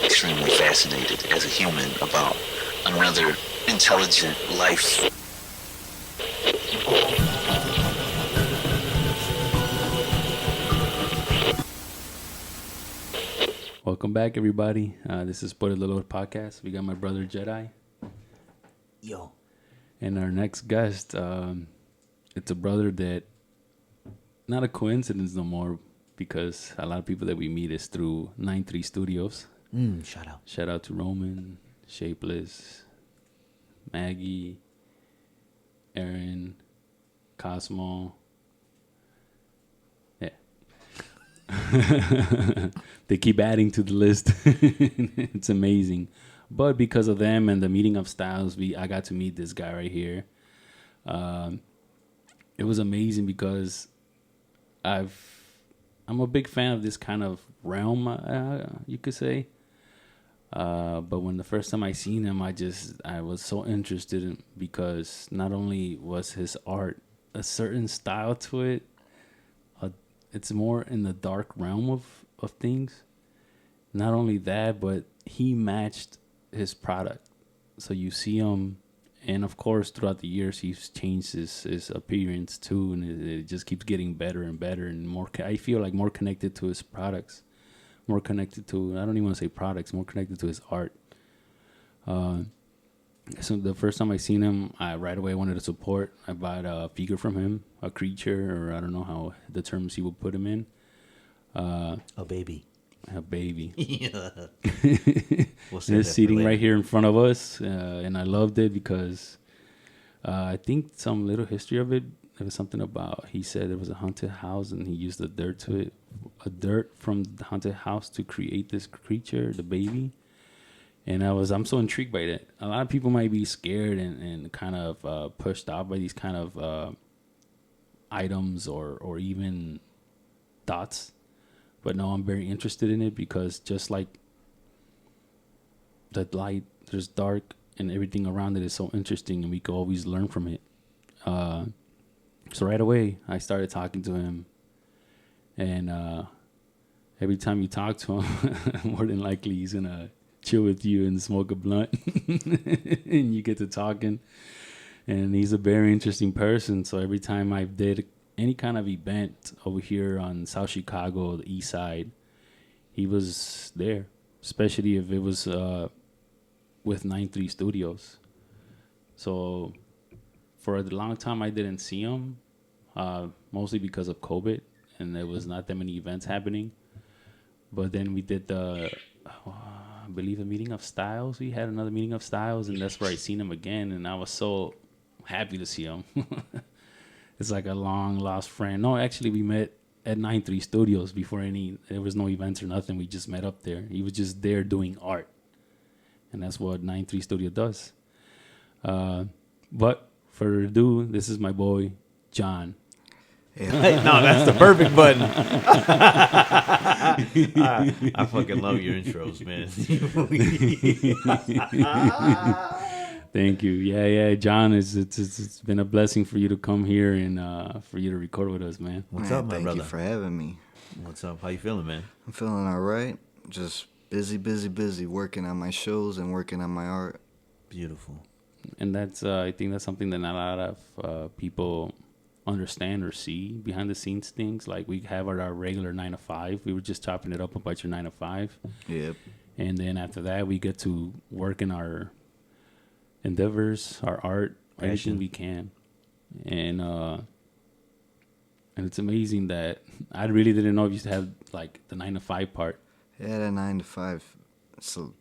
extremely fascinated as a human about another intelligent life. Welcome back, everybody. This is Por el Dolor podcast. We got my brother Jedi. Yo. And our next guest, it's a brother that, not a coincidence no more, because a lot of people that we meet is through 93 Studios. Shout out. Shout out to Roman, Shapeless, Maggie, Aaron, Cosmo. Yeah. They keep adding to the list. It's amazing. But because of them and the meeting of styles, I got to meet this guy right here. It was amazing because I'm a big fan of this kind of realm, you could say. But when the first time I seen him, I was so interested in, because not only was his art a certain style to it, it's more in the dark realm of things. Not only that, but he matched his product. So you see him, and of course throughout the years he's changed his appearance too, and it just keeps getting better and better and more. I feel like more connected to his products, more connected to, I don't even want to say products, more connected to his art. So the first time I seen him, I right away wanted to support. I bought a figure from him, a creature, or I don't know how the terms he would put him in. A baby. A baby. Yeah. We'll And it's sitting right here in front of us, and I loved it because I think some little history of it. There was something about, he said it was a haunted house, and he used the dirt from the haunted house to create this creature, the baby. And I'm so intrigued by that. A lot of people might be scared and kind of pushed off by these kind of items or even thoughts. But no, I'm very interested in it because just like the light, there's dark, and everything around it is so interesting, and we could always learn from it. So right away, I started talking to him, and every time you talk to him, more than likely he's gonna chill with you and smoke a blunt, and you get to talking. And he's a very interesting person. So every time I did any kind of event over here on South Chicago, the East Side, he was there. Especially if it was with 93 Studios. So for a long time, I didn't see him, mostly because of COVID, and there was not that many events happening. But then we did I believe, a meeting of styles. We had another meeting of styles, and that's where I seen him again, and I was so happy to see him. It's like a long lost friend. No, actually, we met at 93 Studios before there was no events or nothing. We just met up there. He was just there doing art, and that's what 93 Studio does. But further ado, this is my boy, John. Yeah. No, that's the perfect button. I fucking love your intros, man. Thank you. Yeah. John, it's been a blessing for you to come here and for you to record with us, man. What's up, my brother? Thank you for having me. What's up? How you feeling, man? I'm feeling all right. Just busy working on my shows and working on my art. Beautiful. And that's I think that's something that not a lot of people understand or see behind the scenes things. Like we have our regular 9 to 5. We were just chopping it up about your 9 to 5. Yep. And then after that, we get to work in our endeavors, our art, anything we can. And it's amazing that I really didn't know if you used to have like the 9 to 5 part. Yeah, that 9 to 5. So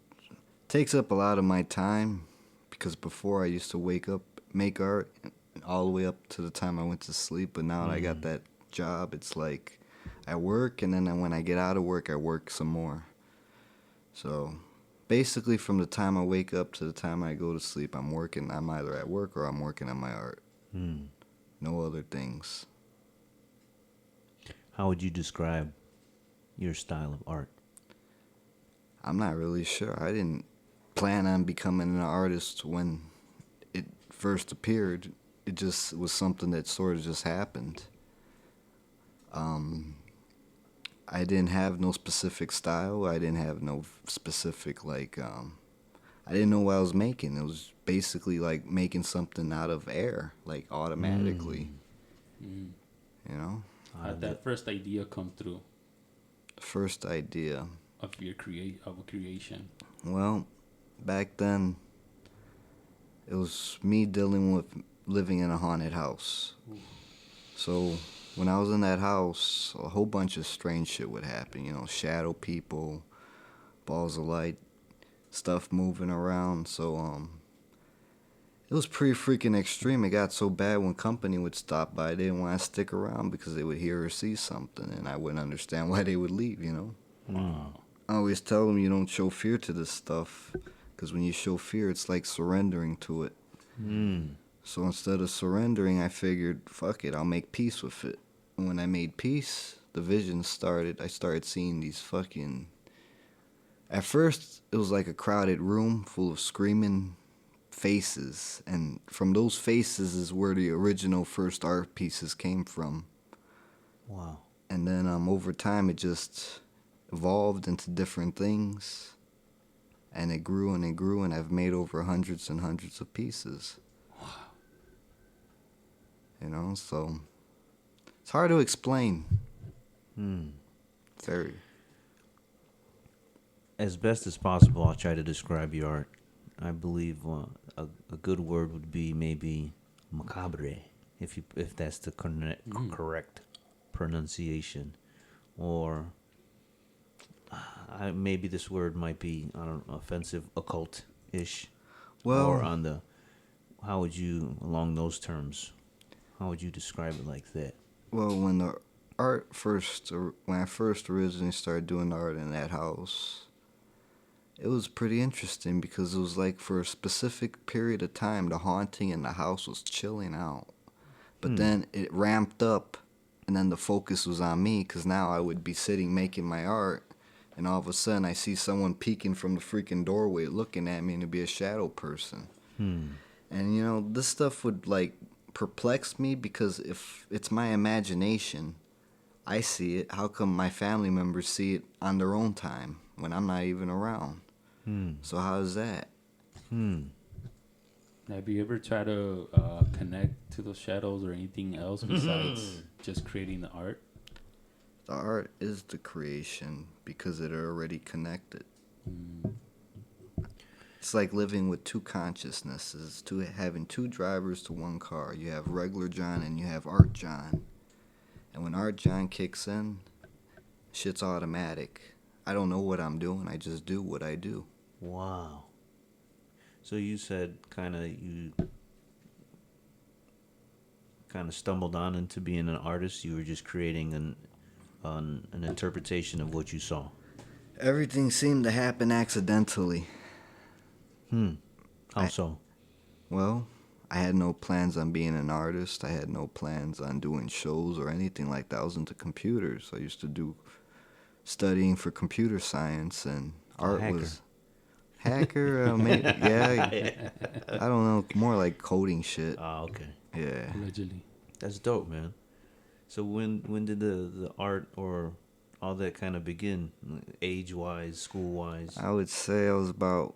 takes up a lot of my time because before I used to wake up, make art all the way up to the time I went to sleep. But now that I got that job, it's like I work, and then when I get out of work, I work some more. So basically from the time I wake up to the time I go to sleep, I'm working. I'm either at work or I'm working on my art. No other things. How would you describe your style of art? I'm not really sure. I didn't plan on becoming an artist when it first appeared. It just was something that sort of just happened. I didn't have no specific style. I didn't have no specific like. I didn't know what I was making. It was basically like making something out of air, like automatically. Mm. You know, How'd that first idea come through first idea. of a creation? Well, back then, it was me dealing with living in a haunted house. So when I was in that house, a whole bunch of strange shit would happen. You know, shadow people, balls of light, stuff moving around. So it was pretty freaking extreme. It got so bad when company would stop by, they didn't want to stick around because they would hear or see something, and I wouldn't understand why they would leave. You know. Wow. I always tell them you don't show fear to this stuff, because when you show fear, it's like surrendering to it. So instead of surrendering, I figured, fuck it, I'll make peace with it. And when I made peace, the vision started. I started seeing these fucking... At first, it was like a crowded room full of screaming faces. And from those faces is where the original first art pieces came from. Wow. And then over time, it just evolved into different things. And it grew, and I've made over hundreds and hundreds of pieces. Wow. You know, so it's hard to explain. Very. As best as possible, I'll try to describe your art. I believe a good word would be maybe macabre, if that's the correct pronunciation, or maybe this word might be, I don't know, offensive, occult-ish. Well, or on the, how would you, along those terms, how would you describe it like that? Well, when I first originally started doing art in that house, it was pretty interesting because it was like for a specific period of time, the haunting in the house was chilling out. But then it ramped up, and then the focus was on me, because now I would be sitting making my art, and all of a sudden I see someone peeking from the freaking doorway looking at me, and it'd be a shadow person. And, you know, this stuff would, like, perplex me, because if it's my imagination, I see it. How come my family members see it on their own time when I'm not even around? So how is that? Have you ever tried to connect to those shadows or anything else besides just creating the art? The art is the creation because it already connected. It's like living with two consciousnesses, having two drivers to one car. You have regular John and you have Art John. And when Art John kicks in, shit's automatic. I don't know what I'm doing. I just do what I do. Wow. So you said you stumbled on into being an artist. You were just creating an interpretation of what you saw. Everything seemed to happen accidentally. How so? Well, I had no plans on being an artist. I had no plans on doing shows or anything like that. I was into computers. I used to do studying for computer science, and art was... Hacker, maybe, yeah. I don't know, more like coding shit. Ah, okay. Yeah. Allegedly. That's dope, man. So when did the art or all that kind of begin, age-wise, school-wise? I would say I was about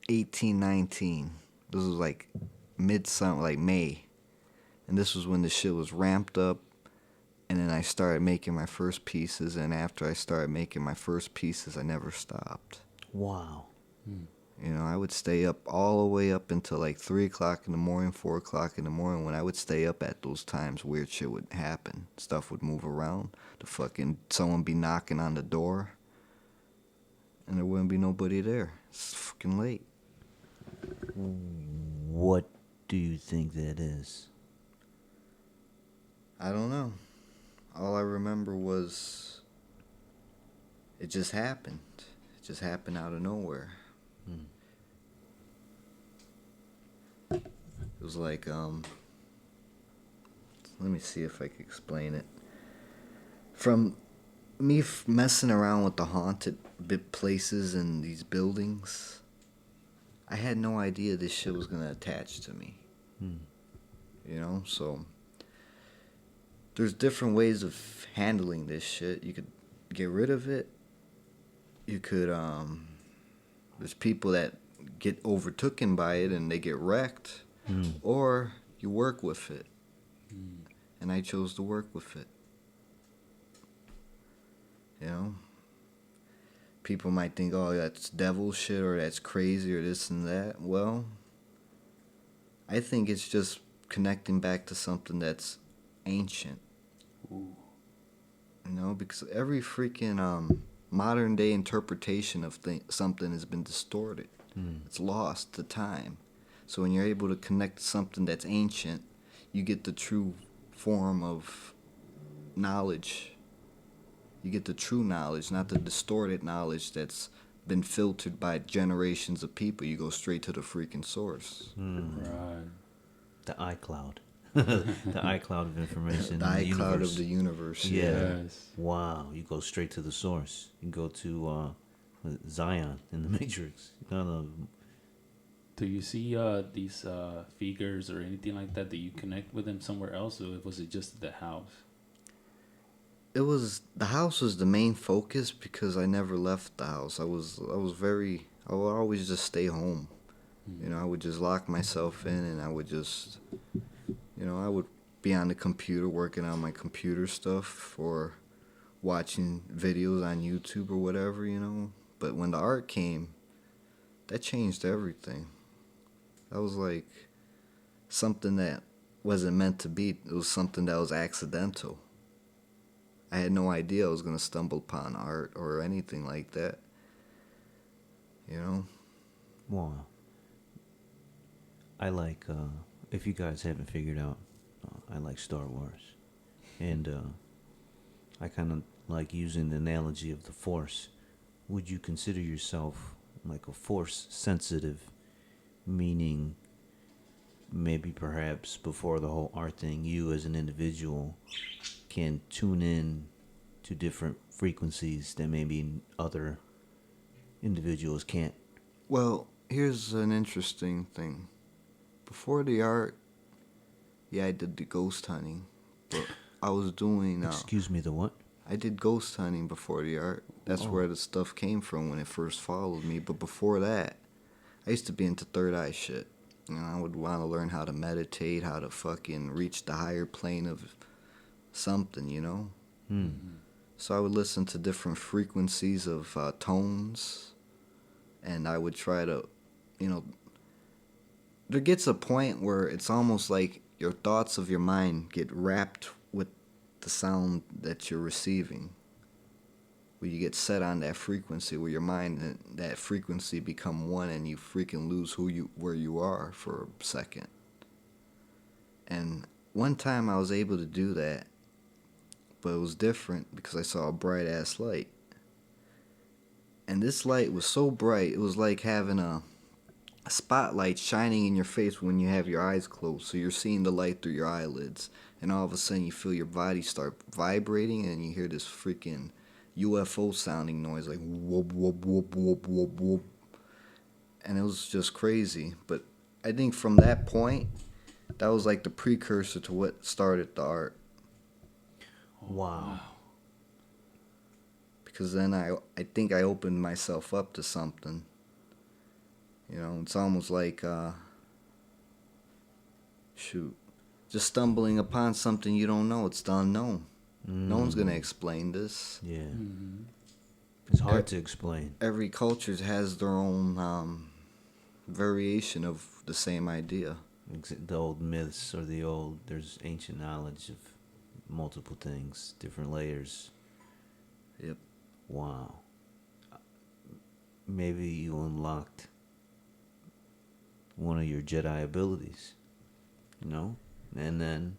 18, 19. This was like midsummer, like May. And this was when the shit was ramped up. And then I started making my first pieces. And after I started making my first pieces, I never stopped. Wow. You know, I would stay up all the way up until like 3 o'clock in the morning, 4 o'clock in the morning. When I would stay up at those times, weird shit would happen. Stuff would move around. Someone be knocking on the door. And there wouldn't be nobody there. It's fucking late. What do you think that is? I don't know. All I remember was it just happened. It just happened out of nowhere. It was like, let me see if I can explain it. From me messing around with the haunted places and these buildings, I had no idea this shit was going to attach to me. You know, so there's different ways of handling this shit. You could get rid of it. You could there's people that get overtaken by it and they get wrecked, or you work with it. And I chose to work with it. You know, people might think, oh, that's devil shit or that's crazy or this and that. Well, I think it's just connecting back to something that's ancient. Ooh. You know, because every freaking modern day interpretation of something has been distorted. It's lost to time. So when you're able to connect to something that's ancient, you get the true form of knowledge. You get the true knowledge, not the distorted knowledge that's been filtered by generations of people. You go straight to the freaking source. Right. The iCloud. The iCloud of information. The in iCloud universe. of the universe. Yeah. Yes. Wow. You go straight to the source. You go to Zion in the Matrix. Do you see these figures or anything like that you connect with them somewhere else, or was it just the house? The house was the main focus because I never left the house. I would always just stay home. You know, I would just lock myself in and I would just, I would be on the computer working on my computer stuff or watching videos on YouTube or whatever, But when the art came, that changed everything. That was like something that wasn't meant to be. It was something that was accidental. I had no idea I was going to stumble upon art or anything like that. Wow. I like, if you guys haven't figured out, I like Star Wars. And I kind of like using the analogy of the Force. Would you consider yourself like a Force sensitive? Meaning, maybe perhaps before the whole art thing, you as an individual can tune in to different frequencies that maybe other individuals can't. Well, here's an interesting thing. Before the art, I did the ghost hunting, but I was doing... Excuse me, the what? I did ghost hunting before the art. That's where the stuff came from when it first followed me. But before that, I used to be into third eye shit. I would want to learn how to meditate, how to fucking reach the higher plane of something, So I would listen to different frequencies of tones, and I would try to, there gets a point where it's almost like your thoughts of your mind get wrapped with the sound that you're receiving. Where you get set on that frequency, where your mind and that frequency become one, and you freaking lose where you are for a second. And one time I was able to do that, but it was different because I saw a bright ass light. And this light was so bright, it was like having a spotlight shining in your face when you have your eyes closed. So you're seeing the light through your eyelids, and all of a sudden you feel your body start vibrating, and you hear this freaking UFO sounding noise, like whoop, whoop, whoop, whoop, whoop, whoop. And it was just crazy. But I think from that point, that was like the precursor to what started the art. Wow. Because then I think I opened myself up to something. It's almost like, just stumbling upon something you don't know. It's the unknown. No one's going to explain this. Yeah. It's hard to explain. Every culture has their own variation of the same idea. The old myths or there's ancient knowledge of multiple things, different layers. Yep. Wow. Maybe you unlocked one of your Jedi abilities, And then,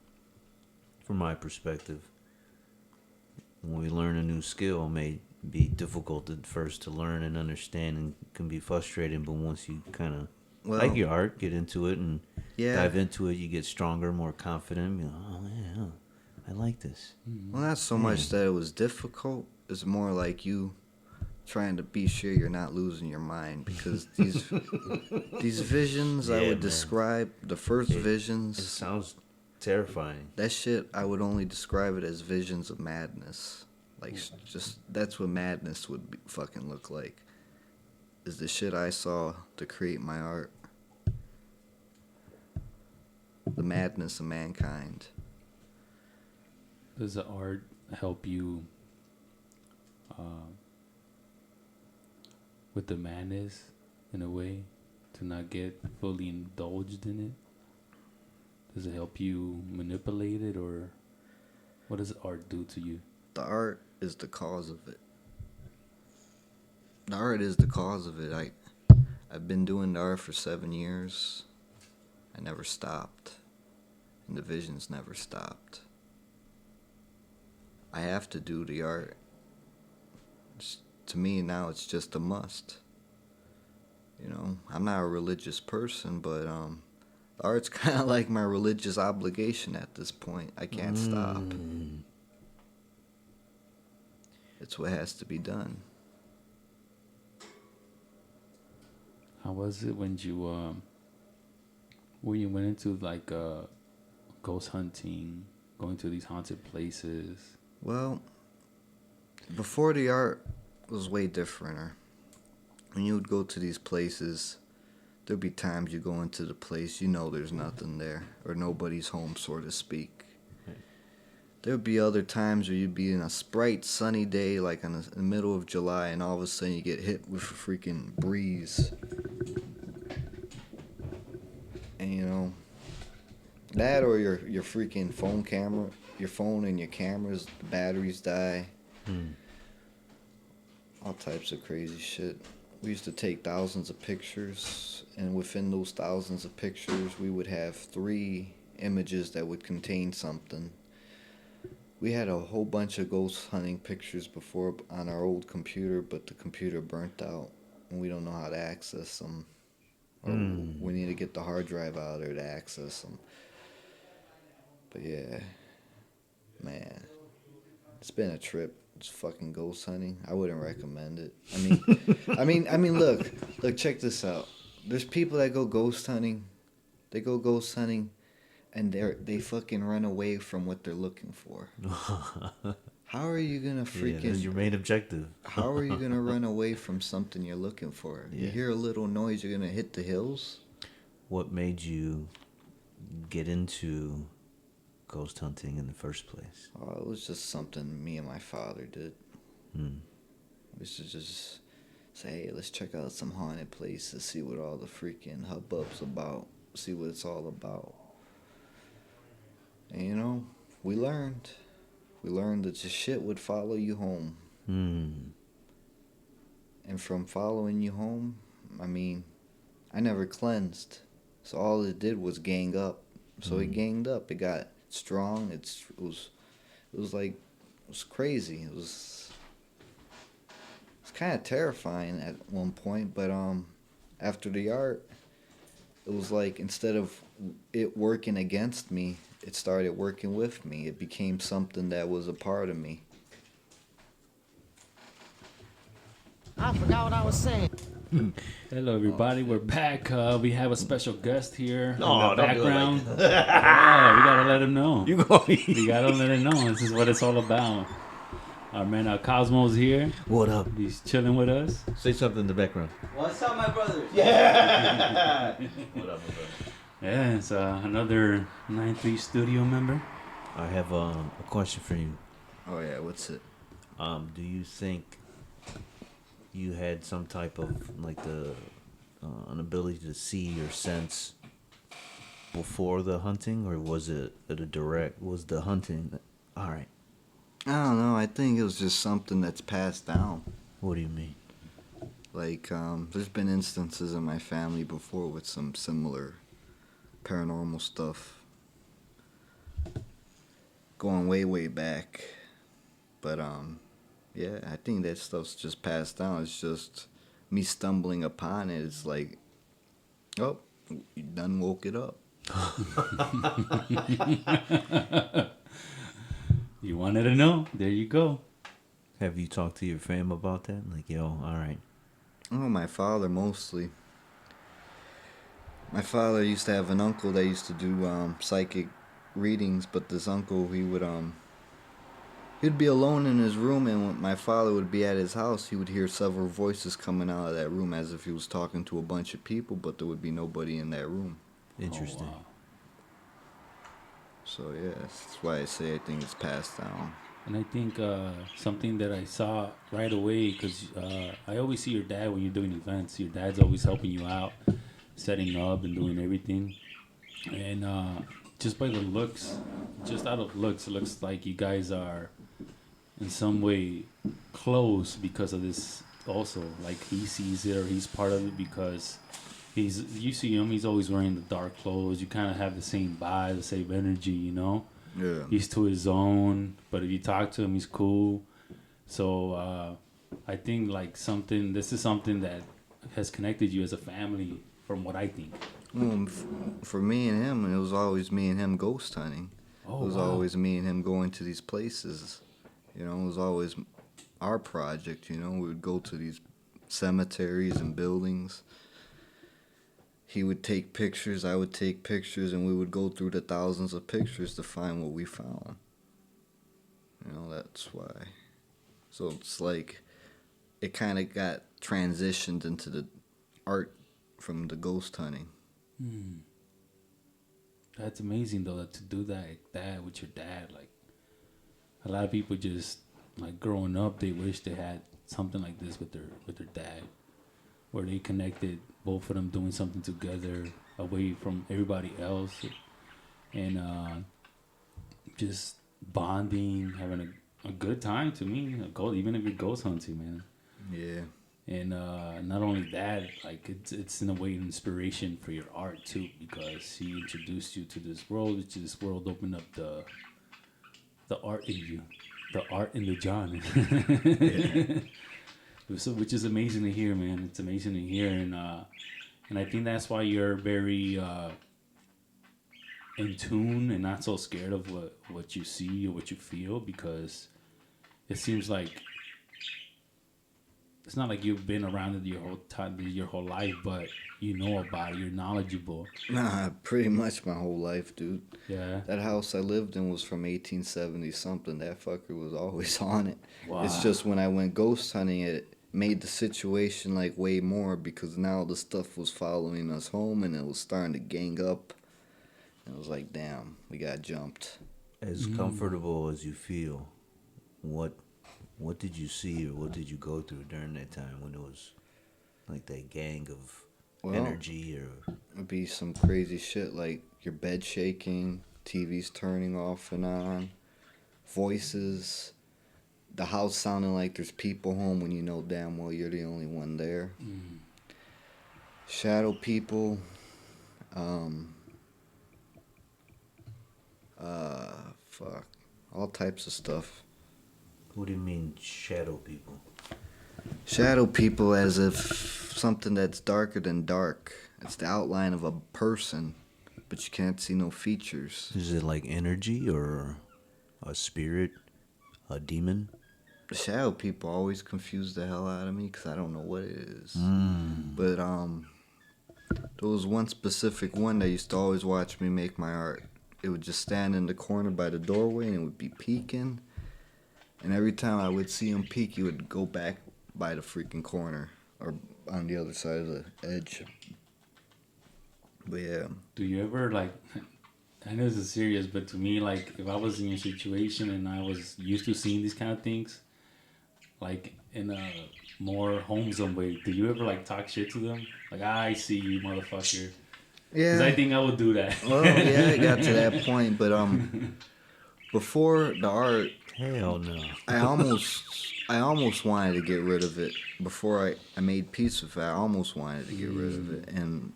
from my perspective, when we learn a new skill, it may be difficult at first to learn and understand, and can be frustrating. But once you kind of like your art, get into it and dive into it, you get stronger, more confident. Oh man, I like this. Well, not so much that it was difficult. It's more like you trying to be sure you're not losing your mind, because these visions, I would describe the first visions. It sounds terrifying. That shit, I would only describe it as visions of madness. Like, just that's what madness would fucking look like. Is the shit I saw to create my art. The madness of mankind. Does the art help you with the madness in a way to not get fully indulged in it? Does it help you manipulate it, or what does art do to you? The art is the cause of it. The art is the cause of it. I've been doing the art for 7 years. I never stopped. And the visions never stopped. I have to do the art. To me now it's just a must. You know, I'm not a religious person, but art's kind of like my religious obligation at this point. I can't stop. It's what has to be done. How was it when you went into like ghost hunting, going to these haunted places? Well, before the art was way different. When you would go to these places, there'd be times you go into the place, you know there's nothing there, or nobody's home, so to speak. There'd be other times where you'd be in a bright, sunny day, like in the middle of July, and all of a sudden you get hit with a freaking breeze. And you know, that or your freaking your phone and your cameras, the batteries die. All types of crazy shit. We used to take thousands of pictures, and within those thousands of pictures, we would have 3 images that would contain something. We had a whole bunch of ghost hunting pictures before on our old computer, but the computer burnt out, and we don't know how to access them. Or we need to get the hard drive out there to access them. But yeah, man, it's been a trip. It's fucking ghost hunting. I wouldn't recommend it. I mean, look, check this out. There's people that go ghost hunting. They go ghost hunting, and they fucking run away from what they're looking for. How are you gonna freaking? Yeah, that's your main objective. How are you gonna run away from something you're looking for? Yeah. You hear a little noise, you're gonna hit the hills. What made you get into ghost hunting in the first place? Oh, it was just something me and my father did. We used to just say, hey, let's check out some haunted places, see what all the freaking hubbub's about, see what it's all about. And you know, we learned that the shit would follow you home. And from following you home, I mean, I never cleansed. So all it did was gang up. So it ganged up. It got strong. It was crazy. It was kind of terrifying at one point, but after the art, it was like instead of it working against me, it started working with me. It became something that was a part of me. I forgot what I was saying. Hello, everybody. We're back. We have a special guest here in the don't do it like background. Yeah, we gotta let him know. You go. We gotta let him know. This is what it's all about. Our man Cosmo's here. What up? He's chilling with us. Say something in the background. What's up, my brothers? What up? Yeah, it's another 9-3 studio member. I have a question for you. Oh yeah, what's it? Do you think you had some type of like an ability to see or sense before the hunting, or was it was the hunting? All right. I don't know. I think it was just something that's passed down. What do you mean? Like, there's been instances in my family before with some similar paranormal stuff. Going way, way back. But, yeah, I think that stuff's just passed down. It's just me stumbling upon it. It's like, oh, you done woke it up. You wanted to know? There you go. Have you talked to your fam about that? Like, yo, all right. Oh, my father mostly. My father used to have an uncle that used to do psychic readings, but this uncle, he would He'd be alone in his room, and when my father would be at his house, he would hear several voices coming out of that room as if he was talking to a bunch of people, but there would be nobody in that room. Interesting. wow. So yeah, that's why I say I think it's passed down. And I think something that I saw right away, because I always see your dad when you're doing events. Your dad's always helping you out, setting up and doing everything. And just by the looks, just out of looks, it looks like you guys are in some way close because of this also. Like he sees it or he's part of it because you see him, he's always wearing the dark clothes. You kind of have the same vibe, the same energy, you know? Yeah. He's to his own, but if you talk to him, he's cool. So I think like this is something that has connected you as a family from what I think. Well, for me and him, it was always me and him ghost hunting. Oh, It was wow. always me and him going to these places. You know, it was always our project, you know. We would go to these cemeteries and buildings. He would take pictures, I would take pictures, and we would go through the thousands of pictures to find what we found. You know, that's why. So it's like it kind of got transitioned into the art from the ghost hunting. That's amazing though, to do that with your dad. Like a lot of people just like growing up, they wish they had something like this with their dad, where they connected, both of them doing something together away from everybody else, and just bonding, having a good time. To me, even if it ghost hunting, man. Yeah. And not only that, like it's in a way an inspiration for your art too, because he introduced you to this world, which this world opened up the art in you, the art in the John. So, which is amazing to hear, man. It's amazing to hear, and I think that's why you're very in tune and not so scared of what you see or what you feel, because it seems like it's not like you've been around it your whole life, but you know about it. You're knowledgeable. Nah, pretty much my whole life, dude. Yeah. That house I lived in was from 1870 something. That fucker was always on it. Wow. It's just when I went ghost hunting, it made the situation like way more because now the stuff was following us home and it was starting to gang up. And it was like, damn, we got jumped. As comfortable as you feel, what did you see or what did you go through during that time when it was like that gang of energy or It'd be some crazy shit like your bed shaking, TVs turning off and on, voices, the house sounding like there's people home when you know damn well you're the only one there. Shadow people, all types of stuff. what do you mean shadow people? Shadow people as if something that's darker than dark. It's the outline of a person, but you can't see no features. Is it like energy or a spirit, a demon? The shadow people always confuse the hell out of me because I don't know what it is. But there was one specific one that used to always watch me make my art. It would just stand in the corner by the doorway and it would be peeking. And every time I would see him peek, he would go back by the freaking corner or on the other side of the edge. But yeah. Do you ever like? I know this is serious, but to me, like, if I was in your situation and I was used to seeing these kind of things, like in a more homesome way, do you ever like talk shit to them? Like, I see you, motherfucker. Because I think I would do that. Well, yeah, it got to that point, but before the art, Hell no. I almost wanted to get rid of it. Before I made peace with it, I almost wanted to get rid of it. And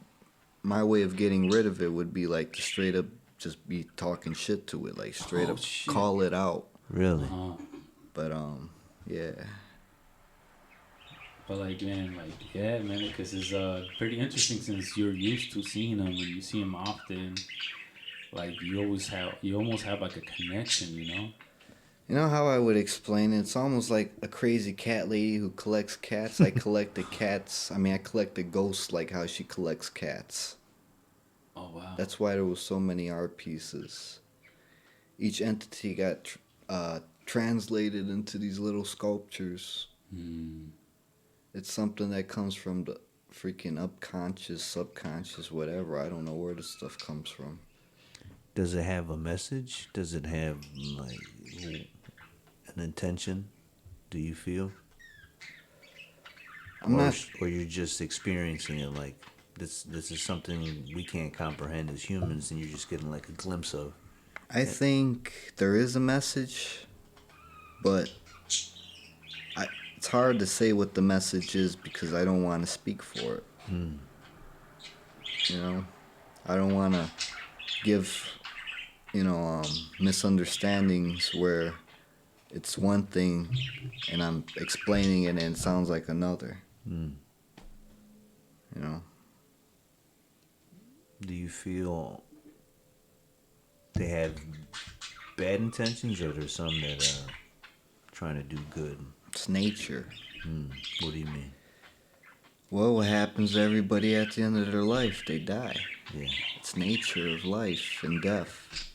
my way of getting rid of it would be like to straight up just be talking shit to it, like straight up shit. call it out. Really? But yeah. But like, man, like, yeah, man, because it's pretty interesting since you're used to seeing them and you see them often. Like, you almost have like a connection, you know? You know how I would explain it? It's almost like a crazy cat lady who collects cats. I collect the cats. I collect the ghosts like how she collects cats. Oh, wow. That's why there was so many art pieces. Each entity got translated into these little sculptures. It's something that comes from the freaking upconscious, subconscious, whatever. I don't know where this stuff comes from. Does it have a message? Does it have like an intention? Do you feel? Or you're just experiencing it like this is something we can't comprehend as humans, and you're just getting like a glimpse of. I think there is a message, but it's hard to say what the message is because I don't want to speak for it. You know, I don't want to give, misunderstandings where it's one thing and I'm explaining it and it sounds like another. You know. Do you feel they have bad intentions, or there's some that are trying to do good? It's nature. What do you mean? Well, what happens to everybody at the end of their life? They die. Yeah. It's nature of life and death.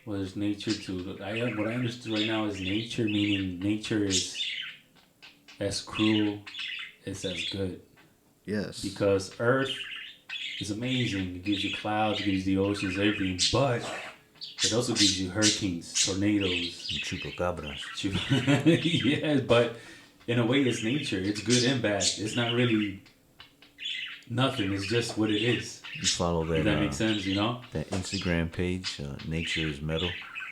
Well, there's nature too. What I understood right now is nature, meaning nature is as cruel as good. Yes. Because Earth is amazing. It gives you clouds, it gives you the oceans, everything. But it also gives you hurricanes, tornadoes. Chupacabras. Yeah, but in a way it's nature. It's good and bad. It's not really nothing. It's just what it is. You follow that? If that makes sense, you know? That Instagram page, Nature is Metal.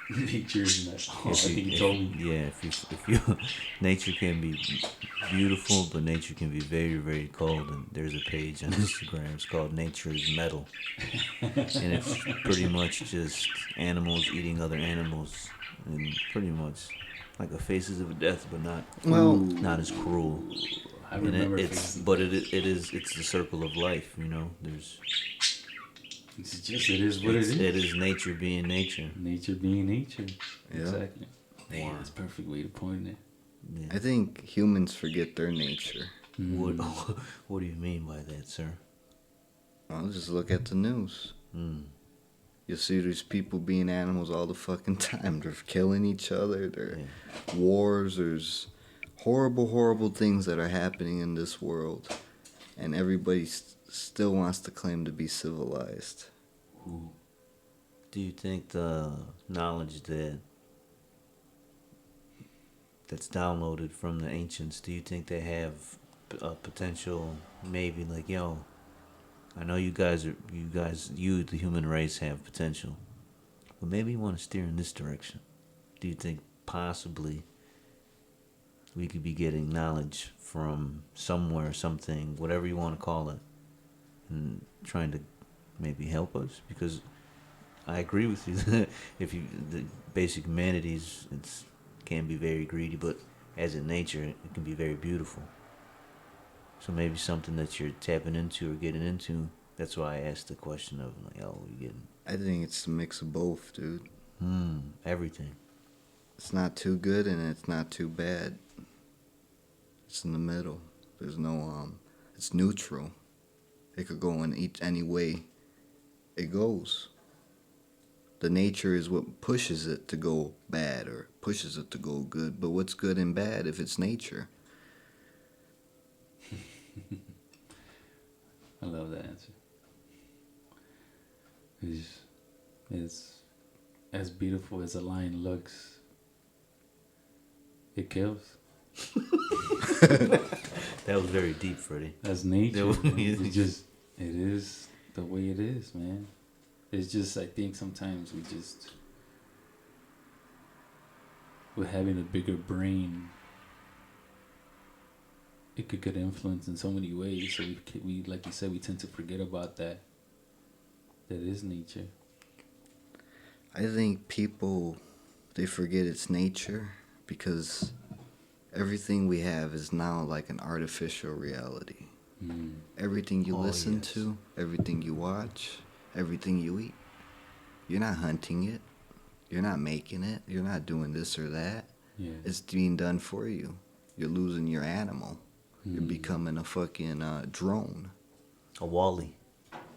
Nature is metal. I think you told me. Yeah, if you nature can be beautiful, but nature can be very, very cold. And there's a page on Instagram. It's called Nature is Metal, and it's pretty much just animals eating other animals, and pretty much like the faces of death, but not as cruel. I remember it's the circle of life. You know, it is what it is. It is nature being nature. Nature being nature. Yeah. Exactly. Man, that's a perfect way to point it. Yeah. I think humans forget their nature. What do you mean by that, sir? Well, just look at the news. You'll see these people being animals all the fucking time. They're killing each other. There are wars. There's horrible, horrible things that are happening in this world. And everybody still wants to claim to be civilized. Do you think the knowledge that's downloaded from the ancients, do you think they have a potential, maybe like, yo, I know you the human race have potential, but maybe you want to steer in this direction? Do you think possibly we could be getting knowledge from somewhere, something, whatever you want to call it, and trying to maybe help us? Because I agree with you. The basic humanities, can be very greedy, but as in nature, it can be very beautiful. So maybe something that you're tapping into or getting into. That's why I asked the question of like, oh, we getting? I think it's a mix of both, dude. Everything. It's not too good and it's not too bad. It's in the middle. There's no it's neutral. It could go in any way it goes. The nature is what pushes it to go bad or pushes it to go good. But what's good and bad if it's nature? I love that answer. It's as beautiful as a lion looks. It kills. That was very deep, Freddie. That's nature. It is the way it is, man. It's just, I think sometimes with having a bigger brain, it could get influence in so many ways. So we like you said, we tend to forget about that. That is nature. I think people, they forget it's nature because everything we have is now like an artificial reality. Everything you listen to, everything you watch, everything you eat. You're not hunting it. You're not making it. You're not doing this or that. Yeah. It's being done for you. You're losing your animal. You're becoming a fucking drone. A Wall-E.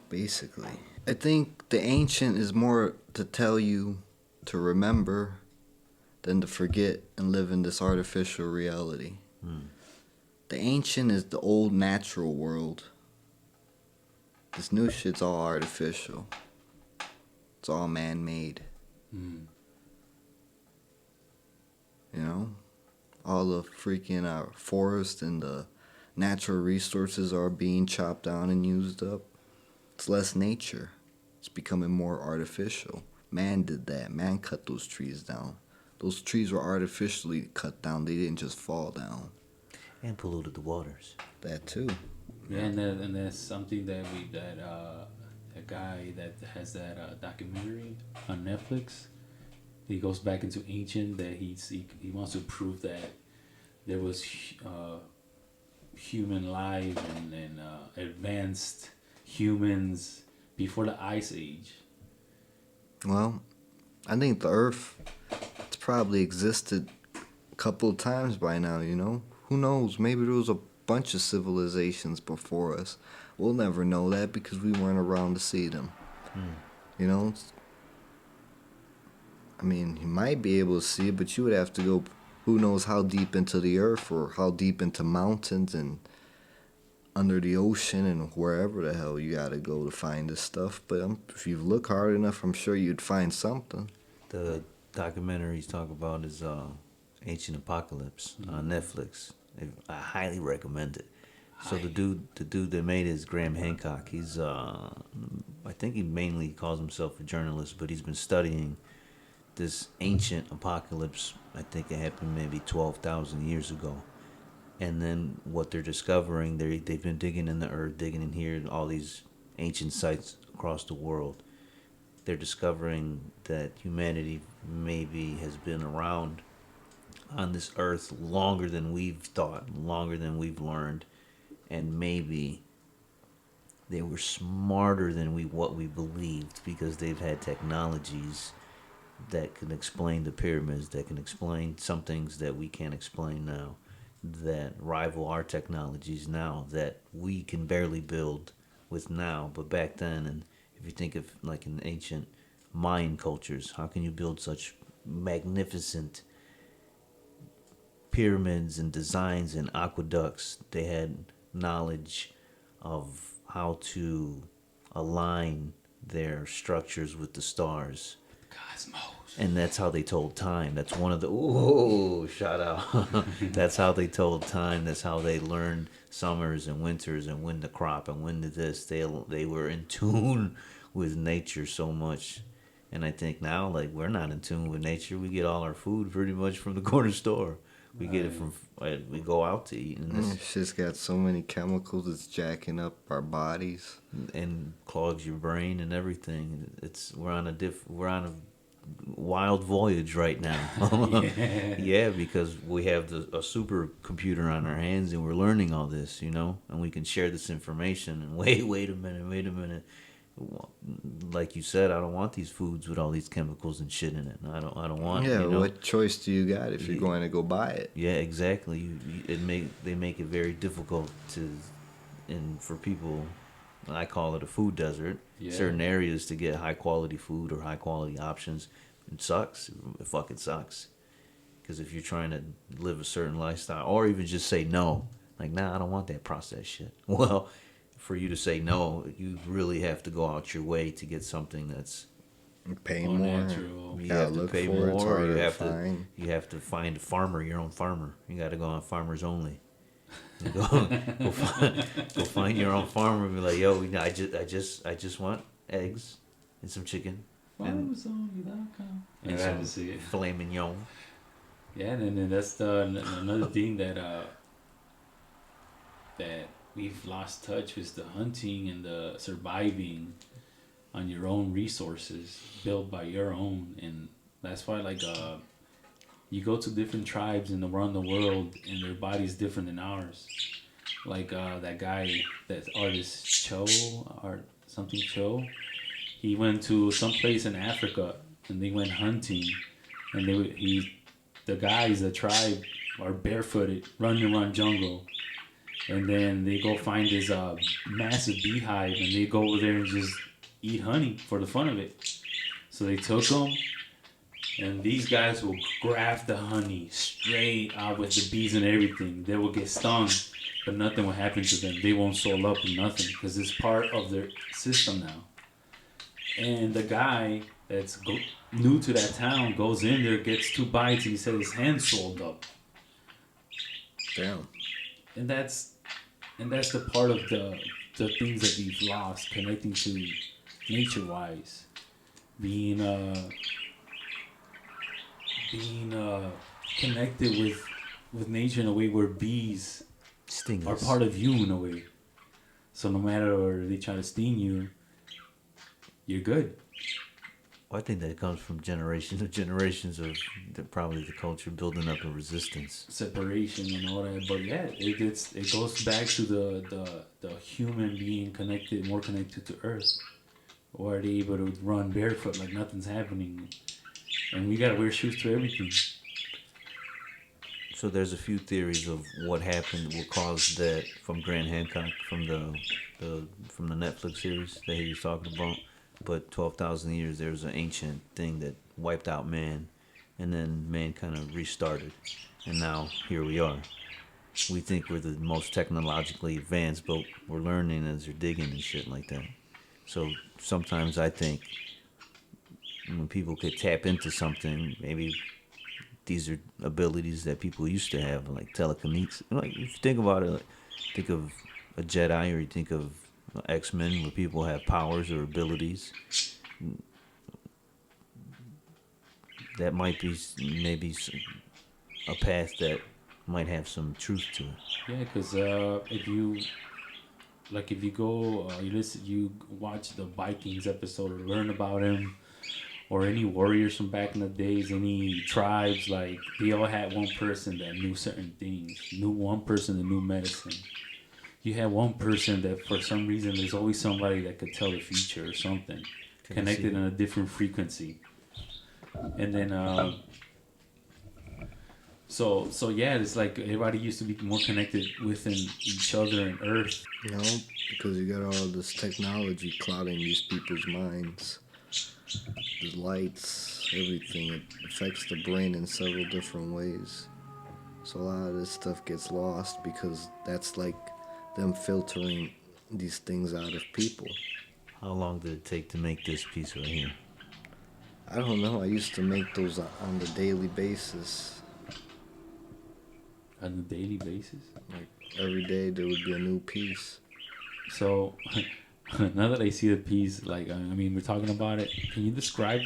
Basically. I think the ancient is more to tell you to remember than to forget and live in this artificial reality. The ancient is the old natural world. This new shit's all artificial. It's all man-made. You know? All the freaking forest and the natural resources are being chopped down and used up. It's less nature. It's becoming more artificial. Man did that. Man cut those trees down. Those trees were artificially cut down. They didn't just fall down. And polluted the waters. That too. Yeah, and that's something that that guy that has that documentary on Netflix. He goes back into ancient that he wants to prove that there was human life and advanced humans before the Ice Age. Well, I think the Earth, it's probably existed a couple of times by now, you know? Who knows? Maybe there was a bunch of civilizations before us. We'll never know that because we weren't around to see them. You know? I mean, you might be able to see it, but you would have to go who knows how deep into the earth or how deep into mountains and under the ocean and wherever the hell you gotta go to find this stuff. But if you look hard enough, I'm sure you'd find something. The documentary he's talking about is Ancient Apocalypse on Netflix. I highly recommend it. So the dude that made it is Graham Hancock. He's I think he mainly calls himself a journalist, but he's been studying this ancient apocalypse. I think it happened maybe 12,000 years ago. And then what they're discovering, they've been digging in the earth, digging in here, all these ancient sites across the world. They're discovering that humanity maybe has been around on this earth longer than we've thought, longer than we've learned, and maybe they were smarter than what we believed because they've had technologies that can explain the pyramids, that can explain some things that we can't explain now, that rival our technologies now, that we can barely build with now, but back then. And if you think of like in ancient Mayan cultures, how can you build such magnificent pyramids and designs and aqueducts? They had knowledge of how to align their structures with the stars. Cosmos. And that's how they told time. That's one of the shout out. That's how they told time. That's how they learned summers and winters and when to crop and when to this. They were in tune with nature so much. And I think now, like, we're not in tune with nature. We get all our food pretty much from the corner store. We get it from, we go out to eat. And this Shit's got so many chemicals, it's jacking up our bodies. and clogs your brain and everything. We're on a wild voyage right now. Yeah, because we have a supercomputer on our hands and we're learning all this, you know, and we can share this information. And wait a minute. Like you said, I don't want these foods with all these chemicals and shit in it. I don't want. Yeah, you know? what choice do you got if you're going to go buy it? Yeah, exactly. They make it very difficult for people. I call it a food desert. Yeah. Certain areas to get high quality food or high quality options. It sucks. It fucking sucks. Because if you're trying to live a certain lifestyle, or even just say no, like, nah, I don't want that processed shit. Well, for you to say no, you really have to go out your way to get something that's Pay All more. natural. you Gotta have to look pay for it. It's more. harder You to have find. you have to find a farmer, your own farmer. You got to go on farmers only. You go find your own farmer and be like, yo, I just want eggs and some chicken and And some to see it. filet mignon. Yeah, and then that's another thing that we've lost touch with the hunting and the surviving on your own resources built by your own. And that's why, like, you go to different tribes around the world and their body's different than ours. Like that guy, that artist Cho, he went to some place in Africa and they went hunting, and the guys, the tribe, are barefooted, running around jungle. And then they go find this massive beehive, and they go over there and just eat honey for the fun of it. So they took them, And these guys will graft the honey straight out with the bees and everything. They will get stung, but nothing will happen to them. They won't swell up and nothing because it's part of their system now. And the guy that's new to that town goes in there, gets 2 bites, and he said his hand swelled up. Damn. And that's the part of the things that we've lost, connecting to nature wise, being connected with nature in a way where bees Sting are us. part of you in a way. So no matter they try to sting you, you're good. Well, I think that comes from generations of probably the culture building up a resistance. Separation and all that, but yeah, it goes back to the human being connected, more connected to Earth, or are they able to run barefoot like nothing's happening, and we gotta wear shoes to everything. So there's a few theories of what happened, what caused that from Grant Hancock from the Netflix series that he was talking about. But 12,000 years, there's an ancient thing that wiped out man, and then man kind of restarted, and now here we are. We think we're the most technologically advanced, but we're learning as we're digging and shit like that. So sometimes I think when people could tap into something, maybe these are abilities that people used to have, like telekinesis. Like if you think about it, think of a Jedi, or you think of X-Men, where people have powers or abilities. That might be maybe a path that might have some truth to it. Yeah, because if you go, you watch the Vikings episode or learn about him, or any warriors from back in the days, any tribes, like they all had one person that knew certain things, one person that knew medicine. You had one person that for some reason there's always somebody that could tell the future or something, connected on a different frequency. And then so yeah, it's like everybody used to be more connected within each other and Earth. No, because you got all this technology clouding these people's minds. The lights, everything, it affects the brain in several different ways. So a lot of this stuff gets lost because that's like them filtering these things out of people. How long did it take to make this piece right here? I don't know. I used to make those on the daily basis. On a daily basis. Like every day there would be a new piece. So now that I see the piece, like I mean, we're talking about it. Can you describe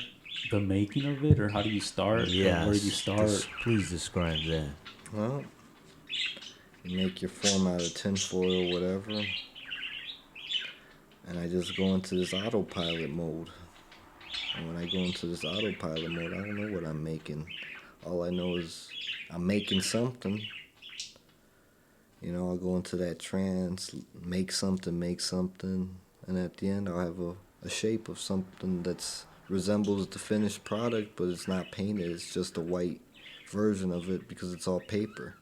the making of it, or how do you start? Yeah, Where do you start? Please describe that. Well, you make your form out of tinfoil or whatever, and I just go into this autopilot mode. And when I go into this autopilot mode, I don't know what I'm making. All I know is I'm making something. You know, I'll go into that trance, make something, and at the end I'll have a shape of something that resembles the finished product, but it's not painted. It's just a white version of it because it's all paper.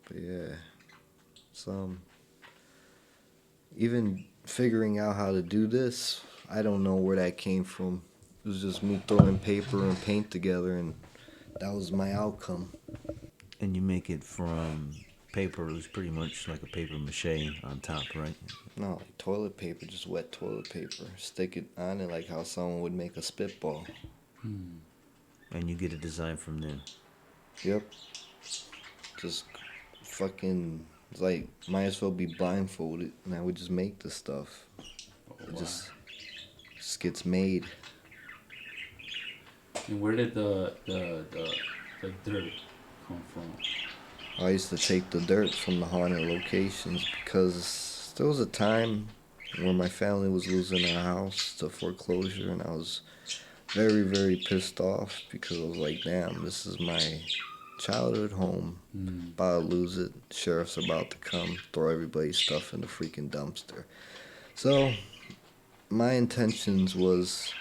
But yeah, even figuring out how to do this, I don't know where that came from. It was just me throwing paper and paint together, and that was my outcome. And you make it from paper. It was pretty much like a paper mache on top, right? No, like toilet paper, just wet toilet paper. Stick it on it like how someone would make a spitball. And you get a design from there. Yep. Just fucking, it's like, might as well be blindfolded, and I would just make the stuff. It just gets made. And where did the dirt come from? I used to take the dirt from the haunted locations because there was a time where my family was losing their house to foreclosure, and I was very, very pissed off because I was like, damn, this is my childhood home. About to lose it. Sheriff's about to come, throw everybody's stuff in the freaking dumpster. So my intentions was,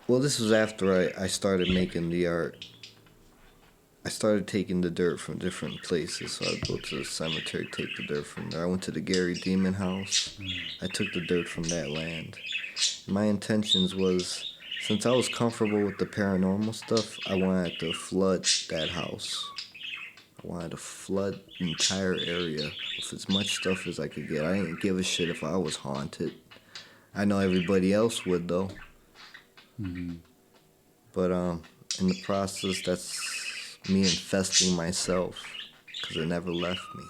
well, this was after I started making the art. I started taking the dirt from different places. So I'd go to the cemetery, take the dirt from there. I went to the Gary Demon house. I took the dirt from that land. My intentions was, since I was comfortable with the paranormal stuff, I wanted to flood that house. I wanted to flood the entire area with as much stuff as I could get. I didn't give a shit if I was haunted. I know everybody else would though. But in the process, that's me infesting myself because it never left me.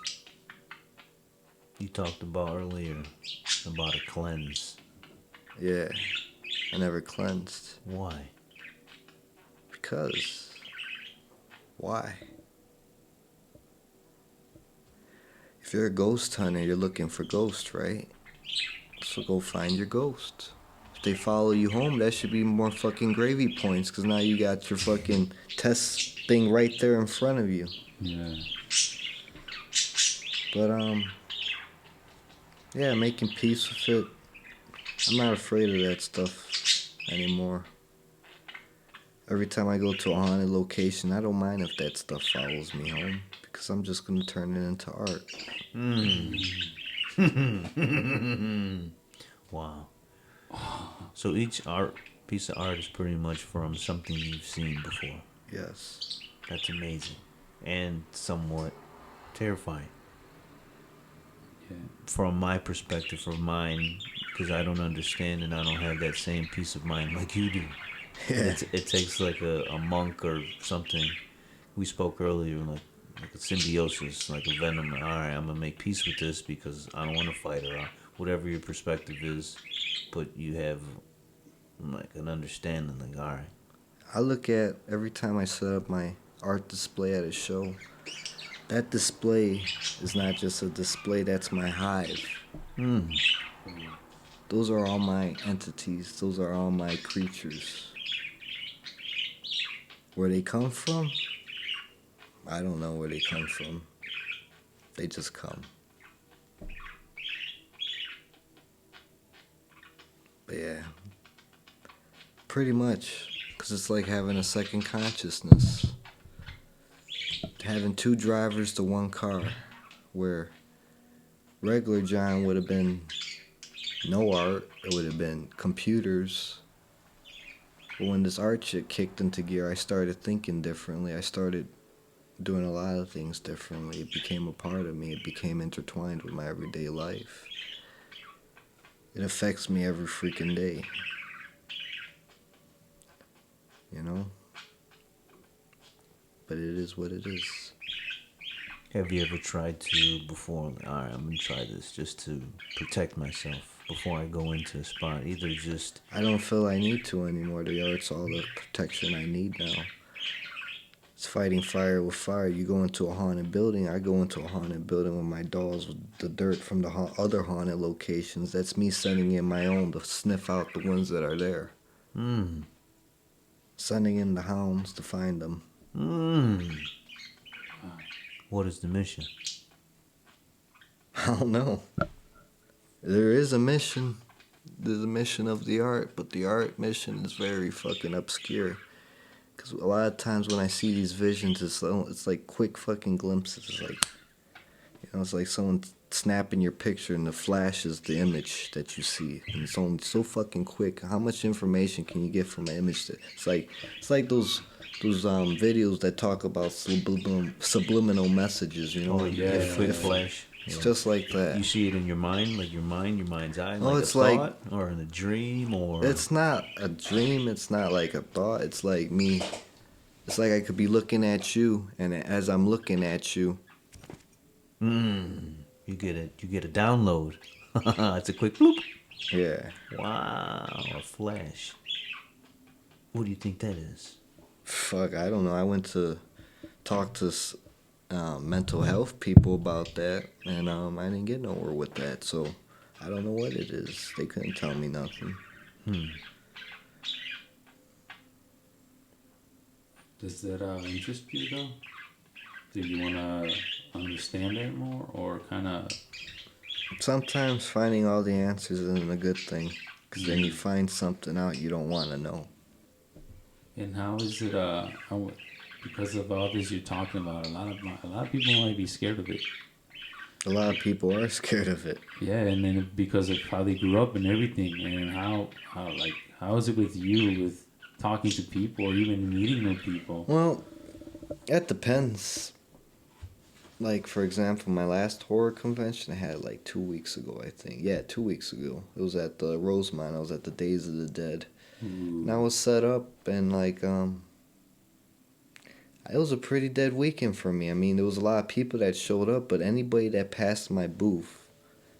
You talked about earlier about a cleanse. Yeah, I never cleansed. Why? Because. Why? If you're a ghost hunter, you're looking for ghosts, right? So go find your ghost. If they follow you home, that should be more fucking gravy points, because now you got your fucking test thing right there in front of you. Yeah. But, yeah, making peace with it. I'm not afraid of that stuff anymore. Every time I go to a haunted location, I don't mind if that stuff follows me home, because I'm just going to turn it into art. Wow. So each piece of art is pretty much from something you've seen before. Yes. That's amazing. And somewhat terrifying. Yeah. From my perspective, from mine, because I don't understand and I don't have that same peace of mind like you do. Yeah. It takes like a monk or something. We spoke earlier, like a symbiosis, like a venom. All right, I'm gonna make peace with this because I don't want to fight her. Whatever your perspective is, but you have like an understanding. Like, all right, I look at every time I set up my art display at a show, that display is not just a display, that's my hive. Those are all my entities. Those are all my creatures. Where they come from? I don't know where they come from. They just come. But yeah, pretty much. Because it's like having a second consciousness. Having two drivers to one car. Where regular John would have been no art. It would have been computers. But when this art shit kicked into gear, I started thinking differently. I started doing a lot of things differently. It became a part of me. It became intertwined with my everyday life. It affects me every freaking day. You know? But it is what it is. have you ever tried to before? All right, I'm gonna try this just to protect myself before I go into a spot. Either just I don't feel I need to anymore. The art's all the protection I need now. It's fighting fire with fire. You go into a haunted building. I go into a haunted building with my dolls with the dirt from the other haunted locations. That's me sending in my own to sniff out the ones that are there. Sending in the hounds to find them. What is the mission? I don't know. There is a mission. There's a mission of the art, but the art mission is very fucking obscure. Because a lot of times when I see these visions, it's like quick fucking glimpses. It's like, it's like someone snapping your picture and the flash is the image that you see. And it's only so fucking quick. How much information can you get from an image? It's like those videos that talk about subliminal messages, Oh yeah, quick flash. It's just like that. You see it in your mind, like your mind's eye, Oh, like it's a like- thought, or in a dream, or It's not a dream. It's not like a thought. It's like me. It's like I could be looking at you, and as I'm looking at you, you get a download. It's a quick bloop. yeah. Wow, a flash. What do you think that is? Fuck, I don't know. I went to talk to mental health people about that, and I didn't get nowhere with that. So I don't know what it is. They couldn't tell me nothing. Does that interest you though? Do you want to understand it more, or kind of? Sometimes finding all the answers isn't a good thing, because then you find something out you don't want to know. And how is it? because of all this you're talking about, a lot of people might be scared of it. A lot of people are scared of it. Yeah, and then because of how they grew up and everything, and how is it with you with talking to people or even meeting new people? Well, that depends. Like, for example, my last horror convention I had like 2 weeks ago, I think. Yeah, 2 weeks ago. It was at the Rosemont. I was at the Days of the Dead. Ooh. And I was set up, and like, it was a pretty dead weekend for me. I mean, there was a lot of people that showed up, but anybody that passed my booth,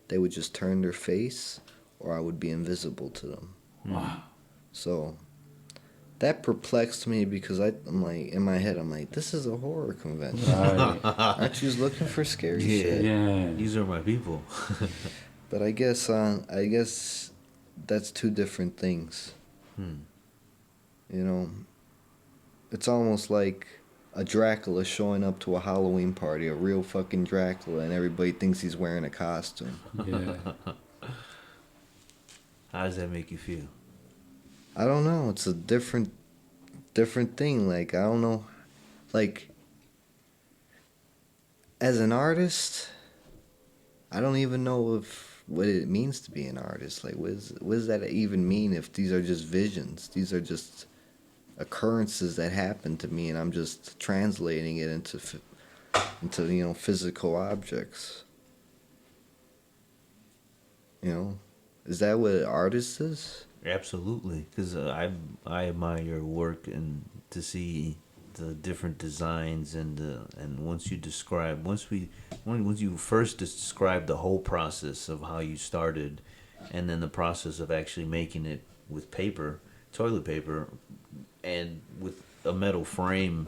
they would just turn their face, or I would be invisible to them. Wow. So that perplexed me because I'm like, in my head, I'm like, this is a horror convention. Right. Aren't you just looking for scary Yeah. shit? Yeah. These are my people. But I guess that's two different things. You know, it's almost like a Dracula showing up to a Halloween party, a real fucking Dracula, and everybody thinks he's wearing a costume. Yeah. How does that make you feel? I don't know. It's a different thing. Like, I don't know. Like, as an artist, I don't even know what it means to be an artist. Like, what does that even mean if these are just visions? These are just occurrences that happen to me, and I'm just translating it into physical objects. You know, is that what an artist is? Absolutely, because I admire your work, and to see the different designs and once you first describe the whole process of how you started, and then the process of actually making it with paper, toilet paper, and with a metal frame.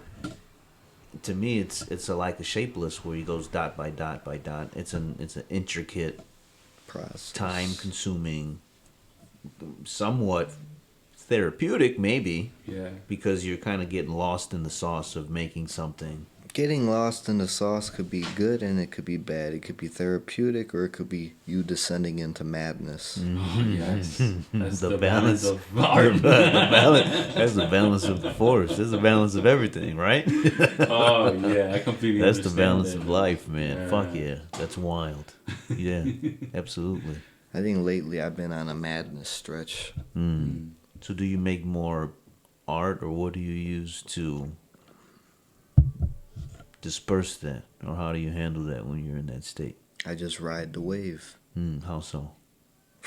To me, it's like a shapeless where he goes dot by dot by dot. It's an intricate Process. time consuming, somewhat therapeutic maybe, Yeah. because you're kind of getting lost in the sauce of making something. Getting lost in the sauce could be good and it could be bad. It could be therapeutic, or it could be you descending into madness. Oh, yes. That's The the, balance. balance of art. That's the balance of the force. That's the balance of everything, right? Oh, yeah. I completely That's the understand balance that. of life, man. Yeah. Fuck yeah, that's wild. Yeah, absolutely. I think lately I've been on a madness stretch. So do you make more art, or what do you use to disperse that, or how do you handle that when you're in that state? I just ride the wave. How so?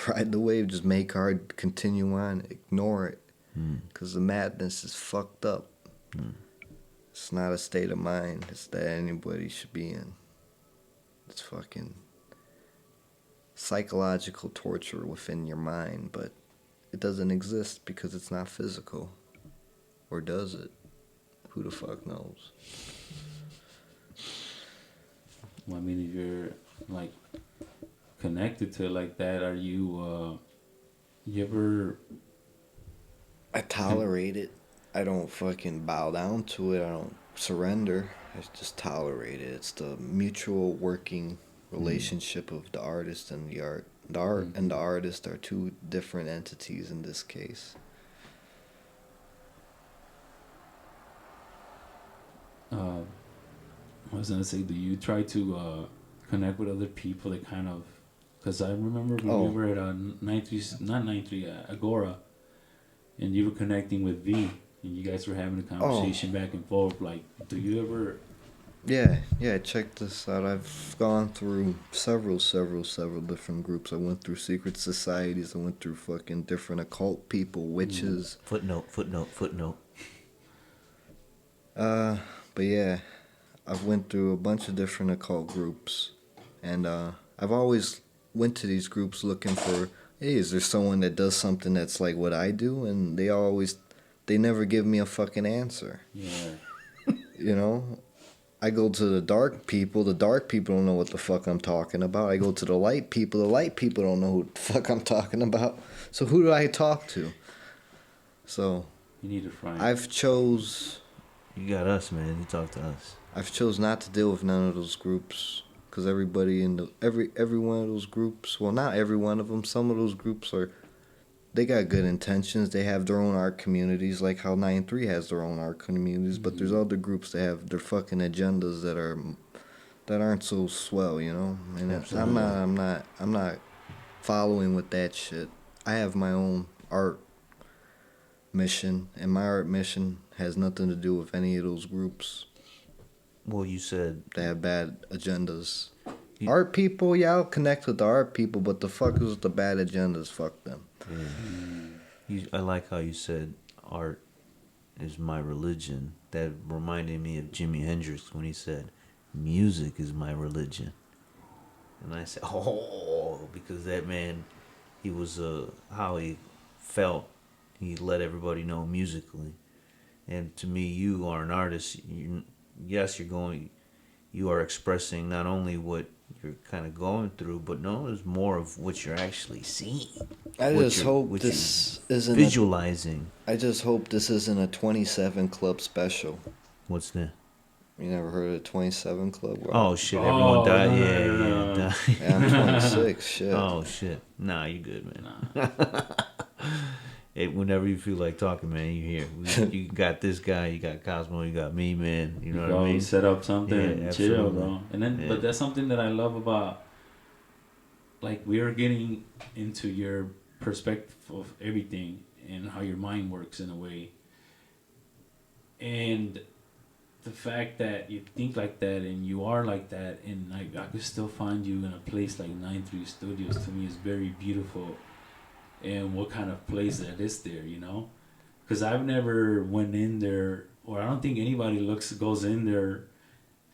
Ride the wave, just make art, continue on, ignore it. Because the madness is fucked up. It's not a state of mind. It's that anybody should be in. It's fucking psychological torture within your mind, but it doesn't exist because it's not physical. Or does it? Who the fuck knows? Well, I mean, if you're like connected to it like that, are you ever? I tolerate it. I don't fucking bow down to it. I don't surrender. I just tolerate it. It's the mutual working relationship of the artist and the art. The art and the artist are two different entities in this case. I was gonna say, do you try to connect with other people that kind of? Because I remember when we were at Agora, and you were connecting with V, and you guys were having a conversation back and forth. Like, do you ever? Yeah, check this out. I've gone through several different groups. I went through secret societies. I went through fucking different occult people, witches. Footnote. But yeah, I've went through a bunch of different occult groups, and I've always went to these groups looking for, hey, is there someone that does something that's like what I do? And they never give me a fucking answer. Yeah. You know? I go to the dark people don't know what the fuck I'm talking about. I go to the light people don't know who the fuck I'm talking about. So who do I talk to? So You need to find. You got us, man. You talk to us. I've chose not to deal with none of those groups, because everybody in every one of those groups, well, not every one of them, some of those groups they got good intentions. They have their own art communities, like how 9-3 has their own art communities. But there's other groups that have their fucking agendas that aren't so swell, you know. And I'm not following with that shit. I have my own art mission, and my art mission has nothing to do with any of those groups Well, you said that have bad agendas. You- Art people, yeah, I'll connect with the art people, but the fuckers with the bad agendas, fuck them. I like how you said art is my religion. That reminded me of Jimi Hendrix when he said, "Music is my religion." And I said, "Oh," because that man, he was how he felt. He let everybody know musically. And to me, you are an artist. You are expressing not only what you're kind of going through, but no, there's more of what you're actually seeing. I What just you're- hope what this you're isn't. visualizing. I just hope this isn't a 27 Club special. What's that? You never heard of 27 Club? Well, Oh shit! Everyone died. no, Yeah, no, yeah. no. died. yeah, I'm 26. Shit. Oh shit! Nah, you good, man. Hey, whenever you feel like talking, man, you here. You got this guy, you got Cosmo, you got me, man. You know what I mean? Set up something Yeah, and chill, absolutely. bro. And then, Yeah. but that's something that I love about, like, we're getting into your perspective of everything and how your mind works in a way. And the fact that you think like that and you are like that, and I could still find you in a place like 9-3 Studios, to me is very beautiful. And what kind of place that is there, you know? Because I've never went in there, or I don't think anybody goes in there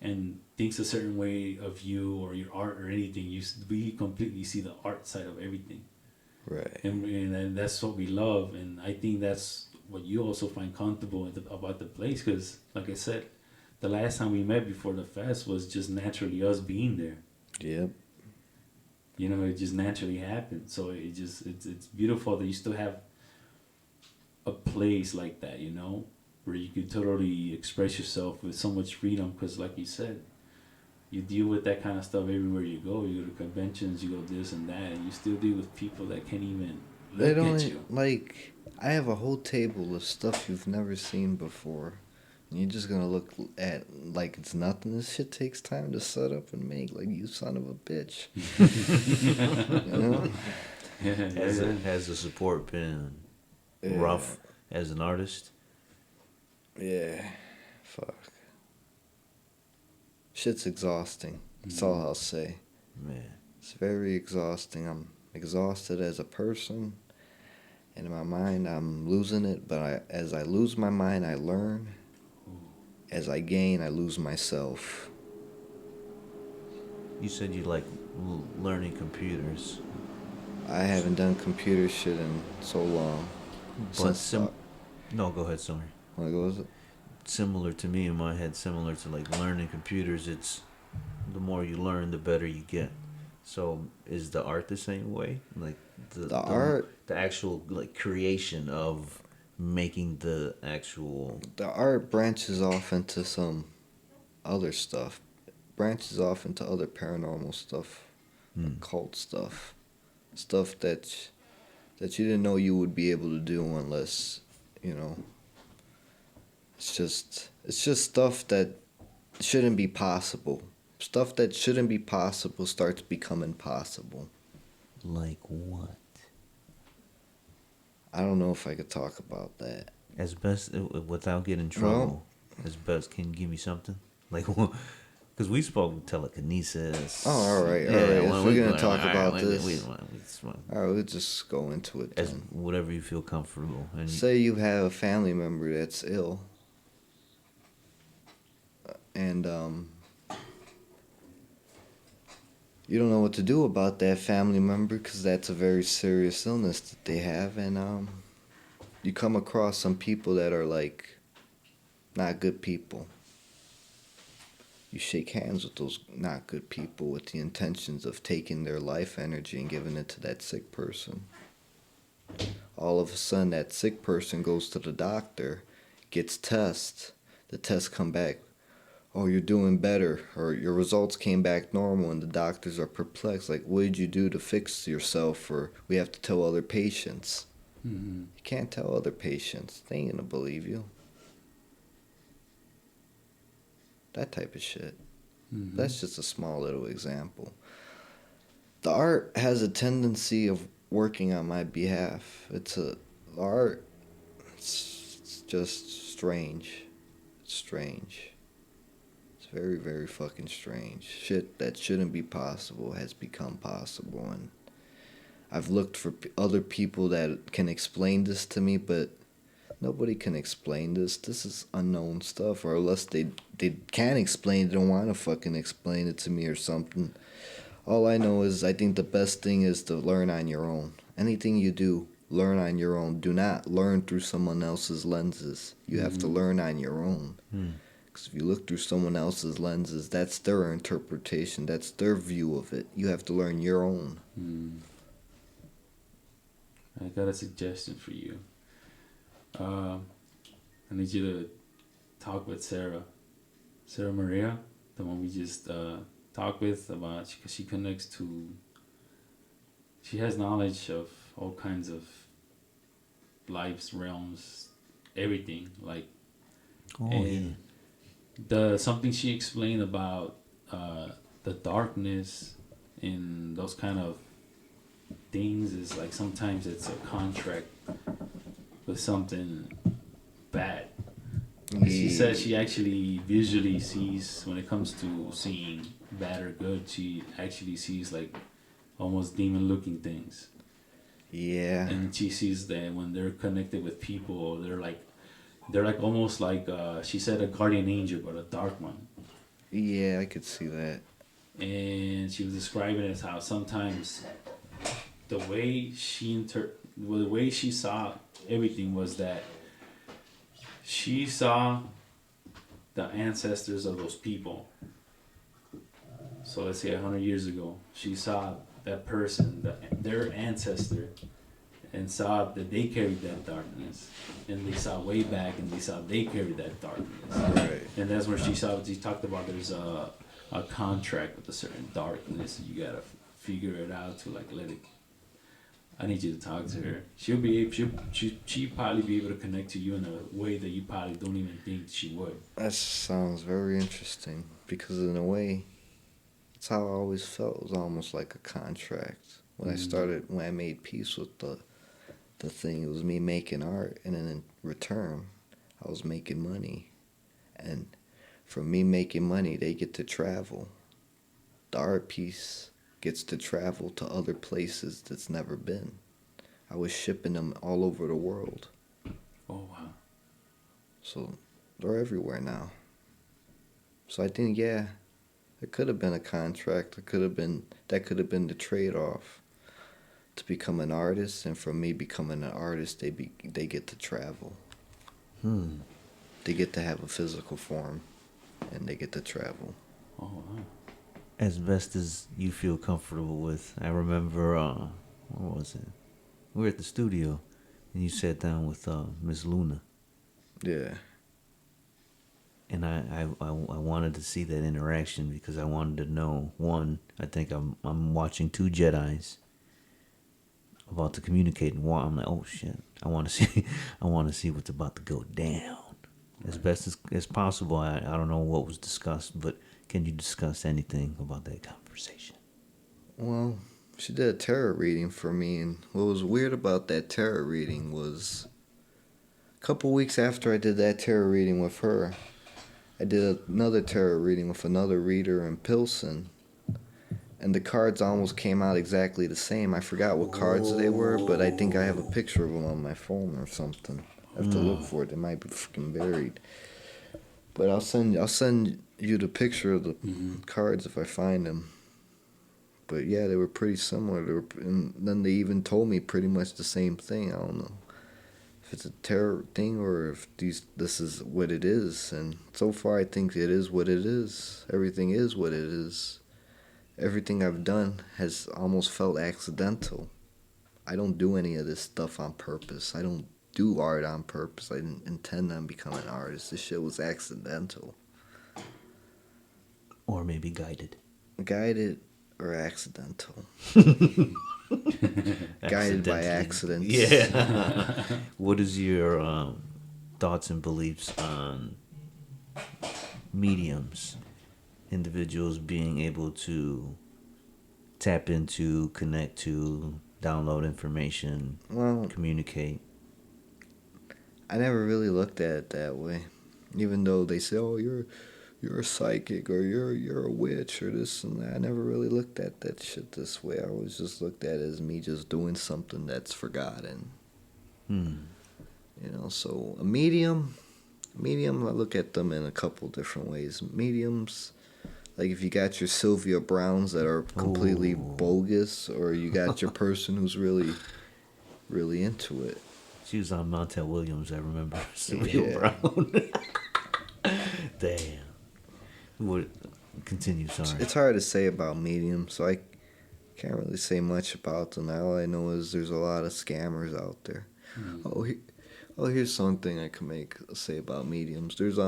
and thinks a certain way of you or your art or anything. We completely see the art side of everything. Right. And that's what we love. And I think that's what you also find comfortable about the place. Because, like I said, the last time we met before the fest was just naturally us being there. Yep. You know, it just naturally happened. So it's beautiful that you still have a place like that, you know, where you can totally express yourself with so much freedom. Because, like you said, you deal with that kind of stuff everywhere you go. You go to conventions, you go this and that, and you still deal with people that can't even They look don't at you. like. I have a whole table of stuff you've never seen before. And you're just gonna look at like it's nothing. This shit takes time to set up and make. Like, you son of a bitch. You know? Has the support been Yeah. rough as an artist? Yeah. Fuck. Shit's exhausting. That's all I'll say. Man, It's very exhausting. I'm exhausted as a person. And in my mind, I'm losing it. But as I lose my mind, I learn. As I gain, I lose myself. you said you like learning computers, I haven't done computer shit in so long. but Since no, go ahead, sorry. what was it? Similar to me in my head, similar to like learning computers. It's the more you learn, the better you get. So is the art the same way? Like the art, the actual like creation of making the actual. the art branches off into some other stuff. Branches off into other paranormal stuff, occult stuff, stuff that you didn't know you would be able to do unless, you know. It's just stuff that shouldn't be possible. Stuff that shouldn't be possible starts becoming possible. Like what? I don't know if I could talk about that. As best without getting in trouble. As best, can you give me something like? Because we spoke telekinesis. Oh, all right. If we're gonna talk about this, all all right, we'll just go into it as then. whatever you feel comfortable. And Say you have a family member that's ill, and you don't know what to do about that family member because that's a very serious illness that they have, and you come across some people that are like not good people. You shake hands with those not good people with the intentions of taking their life energy and giving it to that sick person. All of a sudden, that sick person goes to the doctor, gets tests. The tests come back, oh, you're doing better, or your results came back normal, and the doctors are perplexed. Like, what did you do to fix yourself? Or we have to tell other patients. Mm-hmm. You can't tell other patients. They ain't gonna believe you. That type of shit. Mm-hmm. That's just a small little example. The art has a tendency of working on my behalf. Art, it's just strange. It's strange. It's very, very fucking strange. Shit that shouldn't be possible has become possible, and I've looked for other people that can explain this to me, but nobody can explain this. This is unknown stuff, or unless they can explain it, they don't want to fucking explain it to me or something. All I know is I think the best thing is to learn on your own. Anything you do, learn on your own. Do not learn through someone else's lenses. You have to learn on your own. Because if you look through someone else's lenses, that's their interpretation. That's their view of it. You have to learn your own. I got a suggestion for you. I need you to talk with Sarah Maria, the one we just talked with about, because she connects to, she has knowledge of all kinds of life's realms, everything, like, and something she explained about the darkness and those kind of things is like sometimes it's a contract with something bad. She said she actually visually sees, when it comes to seeing bad or good, she actually sees like almost demon looking things. Yeah. And she sees that when they're connected with people, they're like almost like she said a guardian angel, but a dark one. Yeah, I could see that. And she was describing it as how sometimes the way she saw everything was that she saw the ancestors of those people. So let's say 100 years ago, she saw that person, their ancestor, and saw that they carried that darkness. And they saw way back, and they saw they carried that darkness. Right. And that's where she talked about there's a contract with a certain darkness. You gotta figure it out to like let it. I need you to talk to her. She'll probably be able to connect to you in a way that you probably don't even think she would. That sounds very interesting, because in a way, that's how I always felt. It was almost like a contract. When I made peace with the thing, it was me making art, and then in return, I was making money. And from me making money, they get to travel. The art piece gets to travel to other places that's never been. I was shipping them all over the world. Oh, wow. So they're everywhere now. So I think, yeah, it could have been a contract. That could have been the trade-off to become an artist, and from me becoming an artist, they get to travel. They get to have a physical form, and they get to travel. Oh, wow. As best as you feel comfortable with. I remember, what was it? We were at the studio, and you sat down with Miss Luna. Yeah. And I wanted to see that interaction because I wanted to know, one, I think I'm watching two Jedis about to communicate, and one, I'm like, oh shit, I want to see what's about to go down. As best as possible. I don't know what was discussed, but can you discuss anything about that conversation? Well, she did a tarot reading for me, and what was weird about that tarot reading was a couple weeks after I did that tarot reading with her, I did another tarot reading with another reader in Pilsen, and the cards almost came out exactly the same. I forgot what cards they were, but I think I have a picture of them on my phone or something. I have to look for it. They might be fucking buried. But I'll send you the picture of the cards if I find them. But yeah, they were pretty similar. And then they even told me pretty much the same thing. I don't know if it's a tarot thing or if this is what it is. And so far, I think it is what it is. Everything is what it is. Everything I've done has almost felt accidental. I don't do any of this stuff on purpose. I don't do art on purpose. I didn't intend on becoming an artist. This shit was accidental. Or maybe guided. Guided or accidental. Guided by Accidentally. accidents. Yeah. What is your thoughts and beliefs on mediums? Individuals being able to tap into, connect to, download information, Well, communicate. I never really looked at it that way. Even though they say, "Oh, you're a psychic or you're a witch or this and that," I never really looked at that shit this way. I always just looked at it as me just doing something that's forgotten. You know, so a medium, I look at them in a couple different ways. Mediums, like if you got your Sylvia Browns that are completely bogus, or you got your person who's really, really into it. She was on Montel Williams, I remember. Sylvia Yeah. Brown. Damn. What? Continue, sorry. It's hard to say about mediums, so I can't really say much about them. All I know is there's a lot of scammers out there. Here's something I can say about mediums. There's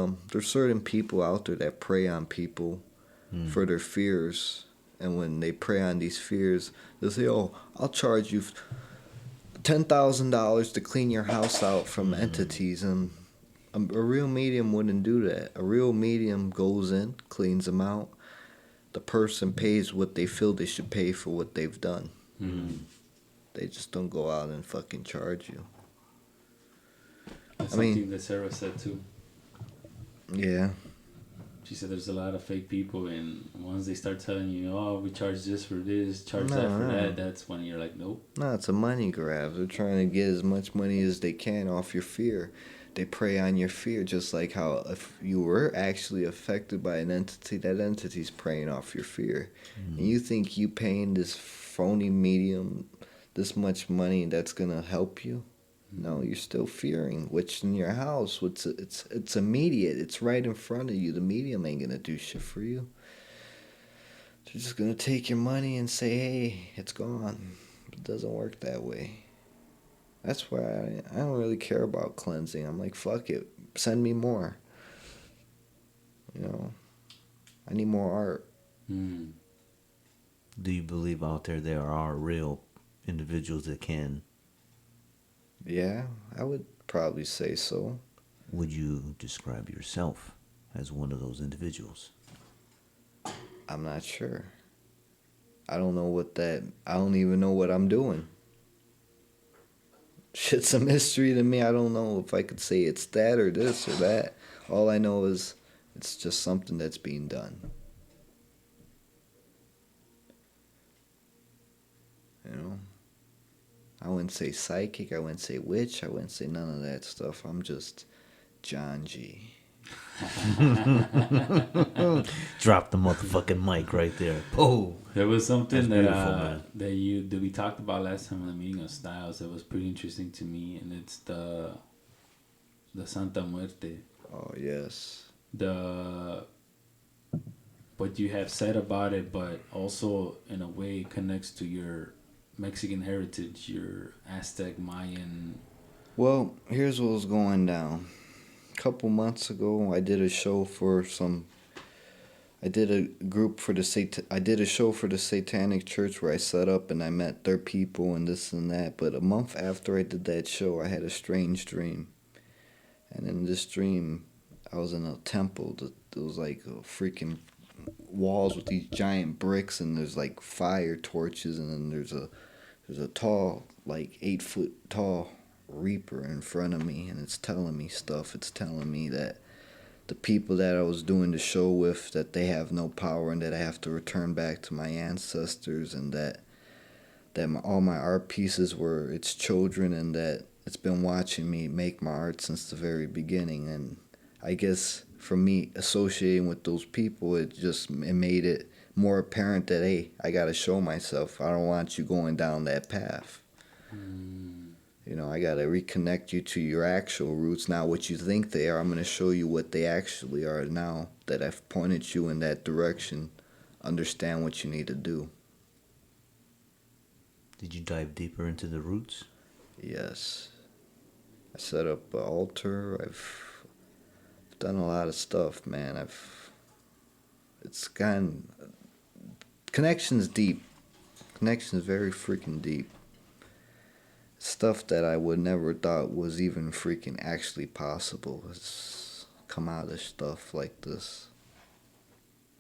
certain people out there that prey on people for their fears, and when they prey on these fears, they say, "Oh, I'll charge you $10,000 to clean your house out from entities," and a real medium wouldn't do that. A real medium goes in, cleans them out. The person pays what they feel they should pay for what they've done. They just don't go out and fucking charge you. That's I mean- something that Sarah said too. Yeah. She said there's a lot of fake people, and once they start telling you, "Oh, we charge this for this, charge that for that," that's when you're like, "Nope." No, it's a money grab. They're trying to get as much money as they can off your fear. They prey on your fear, just like how if you were actually affected by an entity, that entity's preying off your fear. And you think you paying this phony medium this much money that's gonna help you? No, you're still fearing, which in your house, it's immediate. It's right in front of you. The medium ain't gonna do shit for you. They're just gonna take your money and say, "Hey, it's gone." It doesn't work that way. That's why I don't really care about cleansing. I'm like, fuck it, send me more. You know, I need more art. Do you believe out there are real individuals that can? Yeah, I would probably say so. Would you describe yourself as one of those individuals? I'm not sure. I don't know I don't even know what I'm doing. Shit's a mystery to me. I don't know if I could say it's that or this or that. All I know is it's just something that's being done. You know? I wouldn't say psychic. I wouldn't say witch. I wouldn't say none of that stuff. I'm just John G. Drop the motherfucking mic right there. Oh, There was something That's beautiful, man. that we talked about last time in the meeting of styles that was pretty interesting to me, and it's the Santa Muerte. Oh, yes. What you have said about it, but also in a way connects to your Mexican heritage, your Aztec, Mayan. Well, here's what was going down. A couple months ago, I did a show for I did a show for the Satanic Church where I set up and I met their people and this and that. But a month after I did that show, I had a strange dream. And in this dream, I was in a temple. There was like a freaking walls with these giant bricks, and there's like fire torches, and then there's a tall, like 8-foot tall reaper in front of me, and it's telling me stuff. It's telling me that the people that I was doing the show with, that they have no power and that I have to return back to my ancestors, and that all my art pieces were its children, and that it's been watching me make my art since the very beginning. And I guess for me associating with those people, it made it more apparent that, hey, I gotta show myself. I don't want you going down that path. You know, I gotta reconnect you to your actual roots, not what you think they are. I'm gonna show you what they actually are now that I've pointed you in that direction. Understand what you need to do. did you dive deeper into the roots? Yes. I set up an altar. I've done a lot of stuff, man. It's gone. Connection's deep. Connection is very freaking deep. Stuff that I would never thought was even freaking actually possible has come out of stuff like this.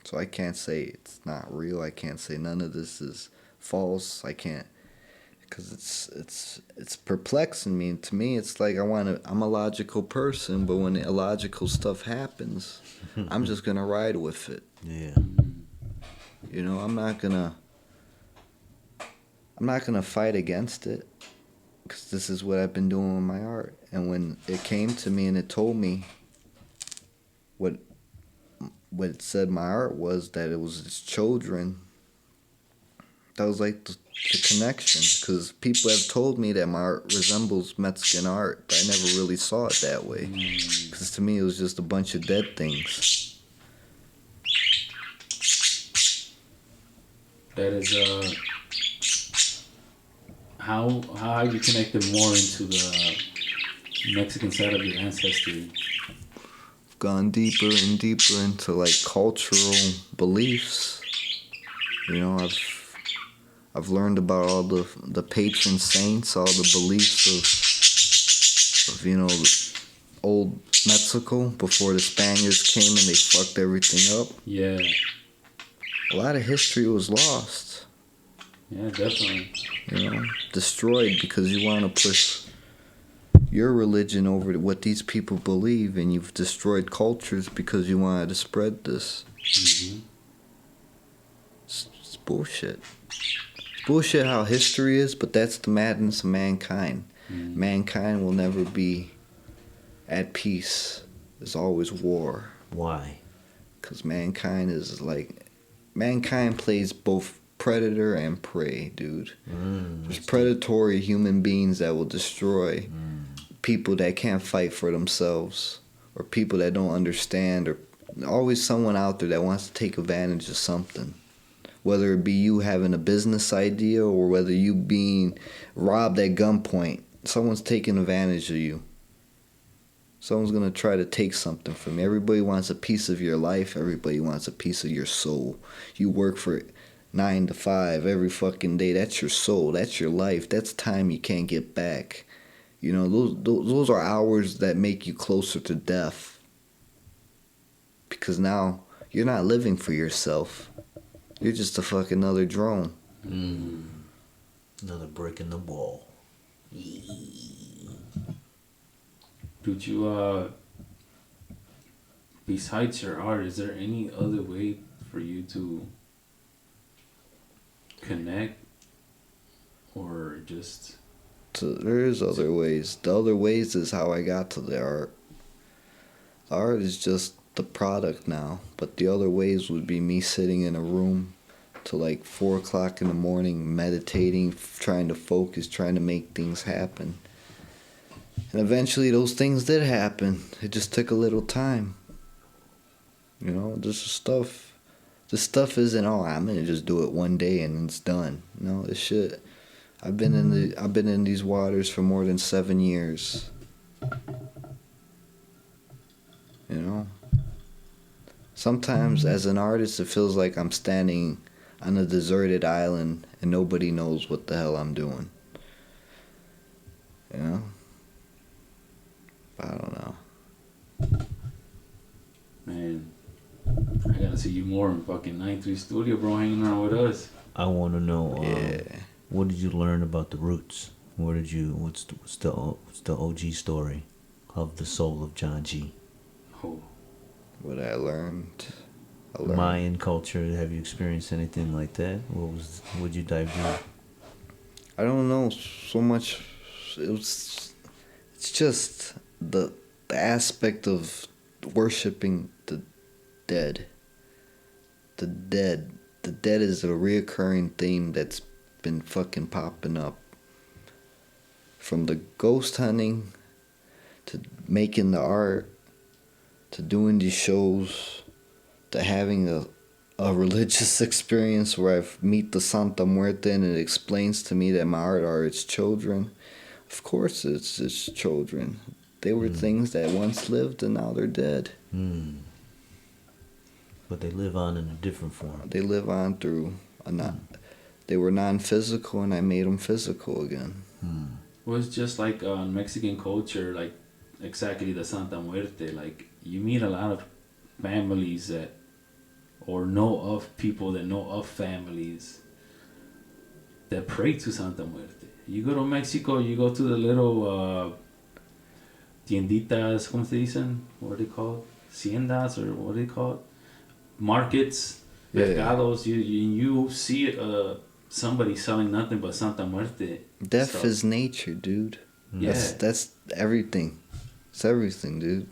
So I can't say it's not real. I can't say none of this is false. I can't, because it's perplexing me. And to me, it's like I'm a logical person, but when illogical stuff happens, I'm just gonna ride with it. Yeah. You know, I'm not gonna fight against it, because this is what I've been doing with my art. And when it came to me and it told me what it said my art was, that it was its children, that was like the connection. Because people have told me that my art resembles Mexican art, but I never really saw it that way. Because to me, it was just a bunch of dead things. That is how have you connected more into the Mexican side of your ancestry? Gone deeper and deeper into like cultural beliefs. You know, I've learned about all the patron saints, all the beliefs of you know, old Mexico before the Spaniards came and they fucked everything up. Yeah. A lot of history was lost. Yeah, definitely. You know, destroyed because you want to push your religion over to what these people believe, and you've destroyed cultures because you wanted to spread this. Mm-hmm. It's bullshit. It's bullshit how history is, but that's the madness of mankind. Mm-hmm. Mankind will never be at peace. There's always war. Why? Because mankind plays both predator and prey, dude. There's predatory human beings that will destroy people that can't fight for themselves, or people that don't understand, or always someone out there that wants to take advantage of something. Whether it be you having a business idea, or whether you being robbed at gunpoint, someone's taking advantage of you. Someone's going to try to take something from you. Everybody wants a piece of your life. Everybody wants a piece of your soul. You work for 9 to 5 every fucking day. That's your soul. That's your life. That's time you can't get back. You know, those are hours that make you closer to death. Because now you're not living for yourself. You're just a fucking another drone. Another brick in the wall. Dude, you besides your art, is there any other way for you to connect, or just? So there's other ways. The other ways is how I got to the art. The art is just the product now, but the other ways would be me sitting in a room till like 4 o'clock in the morning, meditating, trying to focus, trying to make things happen. And eventually those things did happen. It just took a little time. You know, this stuff isn't, oh, I'm gonna just do it one day and it's done. No, this shit. I've been in these waters for more than 7 years. You know? Sometimes as an artist it feels like I'm standing on a deserted island and nobody knows what the hell I'm doing. You know? I don't know. Man, I gotta see you more in fucking 93 Studio, bro, hanging out with us. I want to know. Yeah. What did you learn about the roots? What's the OG story of the soul of John G? Oh. What I learned. Mayan culture. Have you experienced anything like that? Would you dive in? I don't know so much. It's just the aspect of worshiping the dead. The dead is a reoccurring theme that's been fucking popping up. From the ghost hunting to making the art to doing these shows to having a religious experience where I meet the Santa Muerte and it explains to me that my art are its children. Of course it's its children. They were things that once lived and now they're dead. But they live on in a different form. They live on through They were non-physical, and I made them physical again. Well, it's just like Mexican culture, like exactly the Santa Muerte. Like you meet a lot of families that, or know of people that know of families that pray to Santa Muerte. You go to Mexico, you go to the little tienditas, ¿cómo se dicen? What are they called? Haciendas, or what are they called? Markets, Yeah. mercados. You see somebody selling nothing but Santa Muerte. Death stuff. is nature, dude. Yeah. That's everything. It's everything, dude.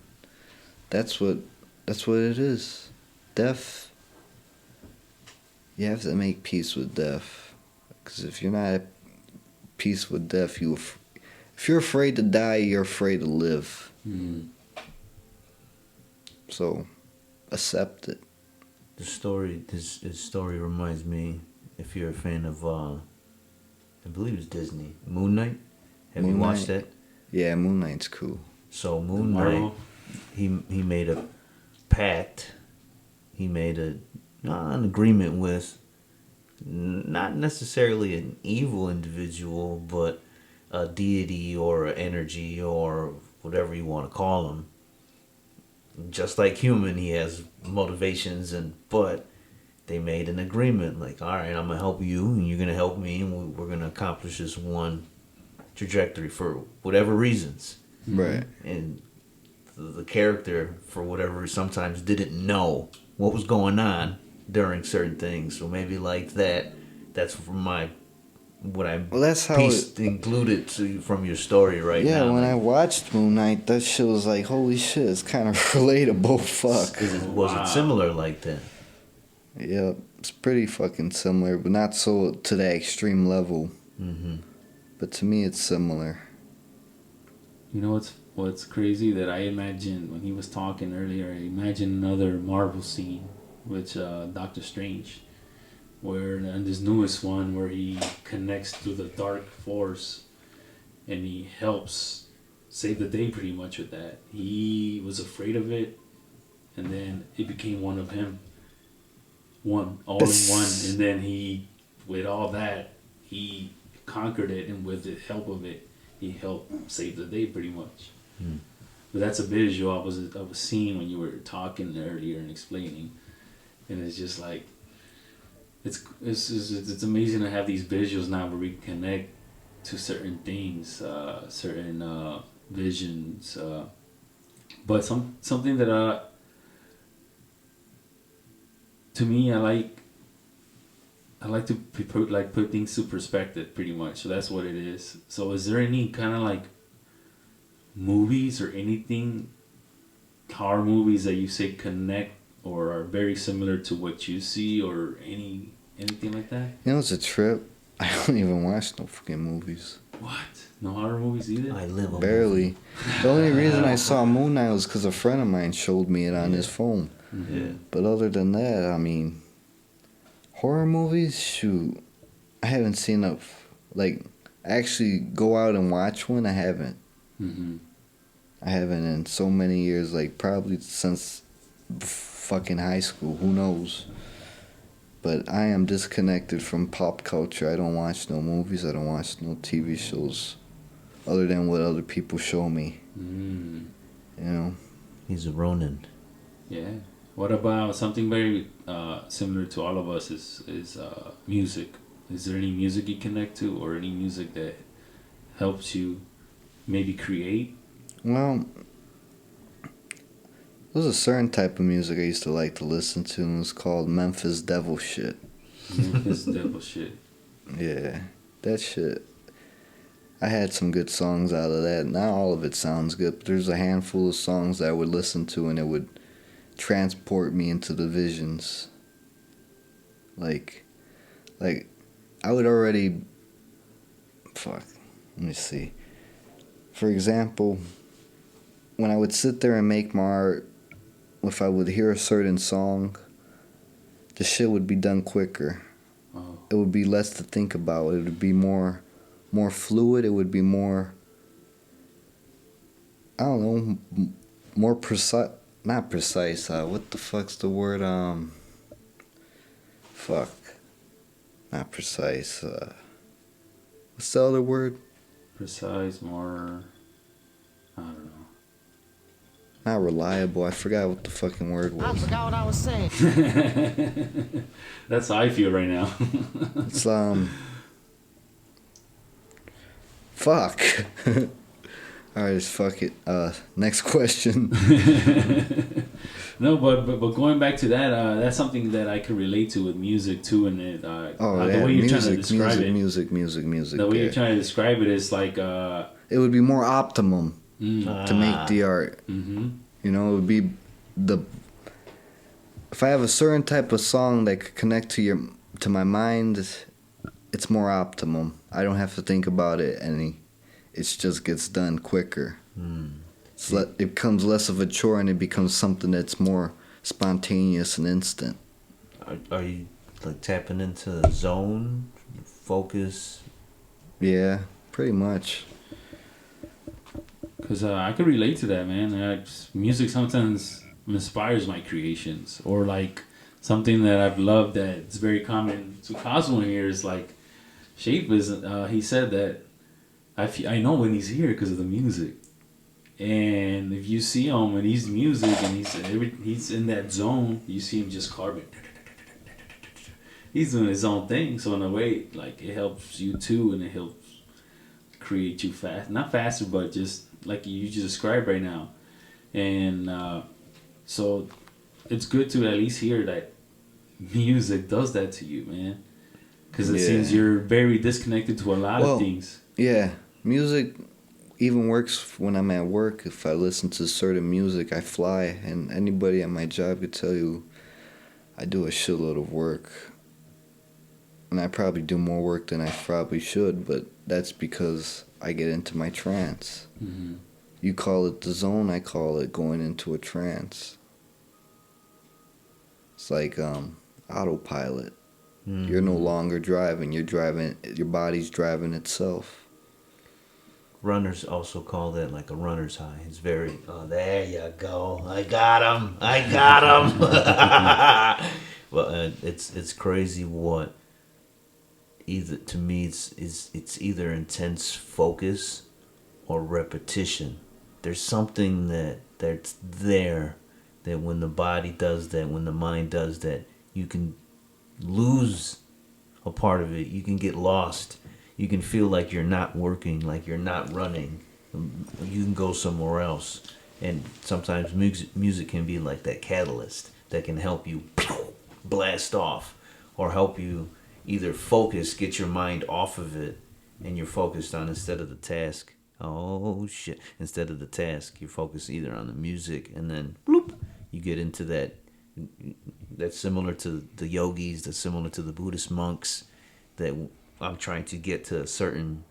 That's what it is. Death. You have to make peace with death, because if you're not at peace with death, if you're afraid to die, you're afraid to live. Mm. So, accept it. This story reminds me, if you're a fan of, I believe it's Disney, Moon Knight. Have you Moon watched Knight. that? Yeah, Moon Knight's cool. So Moon Knight, Marvel. he made a pact. He made an agreement with not necessarily an evil individual, but a deity or an energy or whatever you want to call him. Just like human, he has motivations, but they made an agreement. Like, all right, I'm gonna help you, and you're gonna help me, and we're gonna accomplish this one trajectory for whatever reasons. Right. And the character, for whatever, sometimes didn't know what was going on during certain things. So maybe like that. That's from That's how included from your story right yeah, now. when Like, I watched Moon Knight, that shit was like, holy shit, it's kind of relatable. Fuck. was it similar like that? Yeah, it's pretty fucking similar, but not so to that extreme level. Mm-hmm. But to me, it's similar. You know what's crazy that I imagined when he was talking earlier. I imagined another Marvel scene with Doctor Strange, where in this newest one where he connects to the dark force, and he helps save the day pretty much with that. He was afraid of it, and then it became one of him. All in one, and then he, with all that, he conquered it, and with the help of it, he helped save the day pretty much. But that's a visual I was seeing when you were talking earlier and explaining, and it's just like it's amazing to have these visuals now where we connect to certain things, certain visions, but something that to me I like to put things to perspective pretty much. So that's what it is. So is there any kind of like movies or anything, horror movies that you say connect or are very similar to what you see, or anything like that? You know, it's a trip. I don't even watch no fucking movies. What? No horror movies either? I live on Barely. The only reason I saw Moon Knight was because a friend of mine showed me it on his phone. Yeah. But other than that, I mean, horror movies, shoot, I haven't seen actually go out and watch one. I haven't. Mm-hmm. I haven't in so many years, like probably since fucking high school. Who knows? But I am disconnected from pop culture. I don't watch no movies. I don't watch no TV shows, other than what other people show me. Mm. You know. He's a Ronin. Yeah. What about something very similar to all of us is music? Is there any music you connect to, or any music that helps you maybe create? Well, there's a certain type of music I used to like to listen to, and it was called Memphis Devil shit. Memphis Devil shit. Yeah, that shit. I had some good songs out of that. Not all of it sounds good, but there's a handful of songs that I would listen to, and it would transport me into the visions. Like I would already... Fuck. Let me see. For example, when I would sit there and make my art, if I would hear a certain song, the shit would be done quicker. Oh. It would be less to think about. It would be more fluid. It would be more, I don't know, more precise. Not precise. What the fuck's the word? Fuck. not precise. What's the other word? Precise, more. I don't know. Not reliable. I forgot what the fucking word I was. forgot what I was saying. That's how I feel right now. It's fuck. All right, fuck it. Next question. No, but going back to that, that's something that I could relate to with music too, and the way you're trying to describe it. Music. The way you're trying to describe it is like. It would be more optimum to make the art. Mm-hmm. You know, it would be if I have a certain type of song that could connect to my mind, it's more optimum. I don't have to think about it any. It just gets done quicker. It becomes less of a chore, and it becomes something that's more spontaneous and instant. Are you like tapping into the zone, focus? Yeah, pretty much. Because I could relate to that, man. Music sometimes inspires my creations, or like something that I've loved that's very common to Cosmo here is like Shape is. He said that I know when he's here because of the music, and if you see him when he's music and he's in that zone, you see him just carving. He's doing his own thing, so in a way, like it helps you too, and it helps create you not faster, but just like you just described right now. And so it's good to at least hear that music does that to you, man, because it seems you're very disconnected to a lot of things. Yeah, music even works when I'm at work. If I listen to certain music, I fly, and anybody at my job could tell you I do a shitload of work. And I probably do more work than I probably should, but that's because I get into my trance. Mm-hmm. You call it the zone, I call it going into a trance. It's like autopilot. You're no longer driving, your body's driving itself. Runners also call that like a runner's high. It's very, there you go. I got him. Well, it's crazy what either, to me, it's either intense focus or repetition. There's something that's there that when the body does that, when the mind does that, you can lose a part of it. You can get lost. You can feel like you're not working, like you're not running. You can go somewhere else. And sometimes music can be like that catalyst that can help you blast off, or help you either focus, get your mind off of it, and you're focused on instead of the task. Oh shit. Instead of the task, you focus either on the music, and then bloop, you get into that. That's similar to the yogis, that's similar to the Buddhist monks, that I'm trying to get to a certain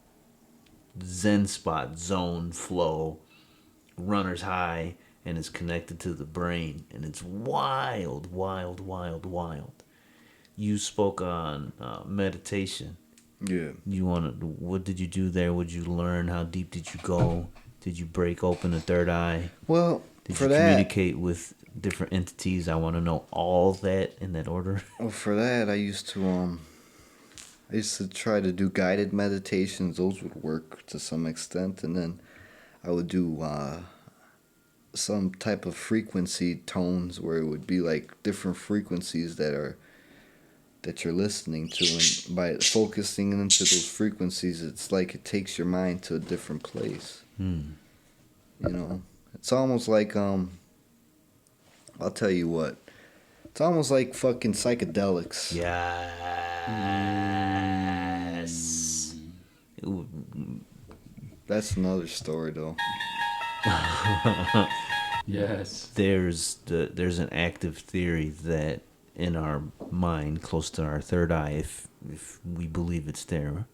Zen spot, zone, flow, runner's high, and it's connected to the brain, and it's wild. You spoke on meditation. Yeah. What did you do there? What did you learn? How deep did you go? Did you break open the third eye? Well, did for you that, communicate with different entities? I want to know all that in that order. well, for that, I used to try to do guided meditations. Those would work to some extent, and then I would do some type of frequency tones where it would be like different frequencies that you're listening to, and by focusing into those frequencies, it's like it takes your mind to a different place. You know, it's almost like I'll tell you what, it's almost like fucking psychedelics. Yes. That's another story though. Yes. There's an active theory that in our mind, close to our third eye, if we believe it's there,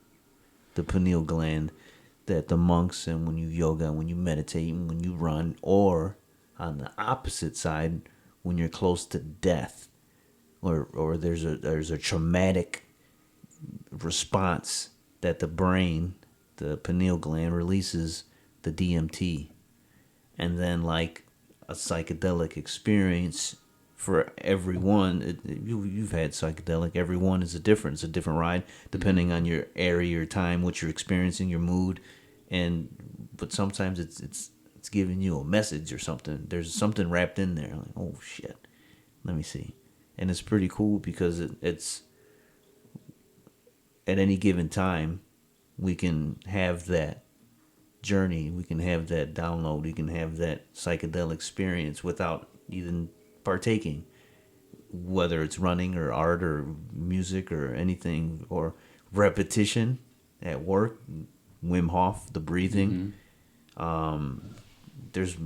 the pineal gland, that the monks, and when you yoga, when you meditate, when you run, or on the opposite side, when you're close to death, or there's a traumatic response, that the brain, the pineal gland, releases the DMT, and then like a psychedelic experience, for everyone. You've had psychedelic. Everyone is a different. It's a different ride depending on your area, your time, what you're experiencing, your mood, but sometimes it's giving you a message or something. There's something wrapped in there. Like, oh shit, let me see, and it's pretty cool because it's at any given time we can have that journey, we can have that download, we can have that psychedelic experience without even partaking, whether it's running or art or music or anything, or repetition at work, Wim Hof, the breathing. There's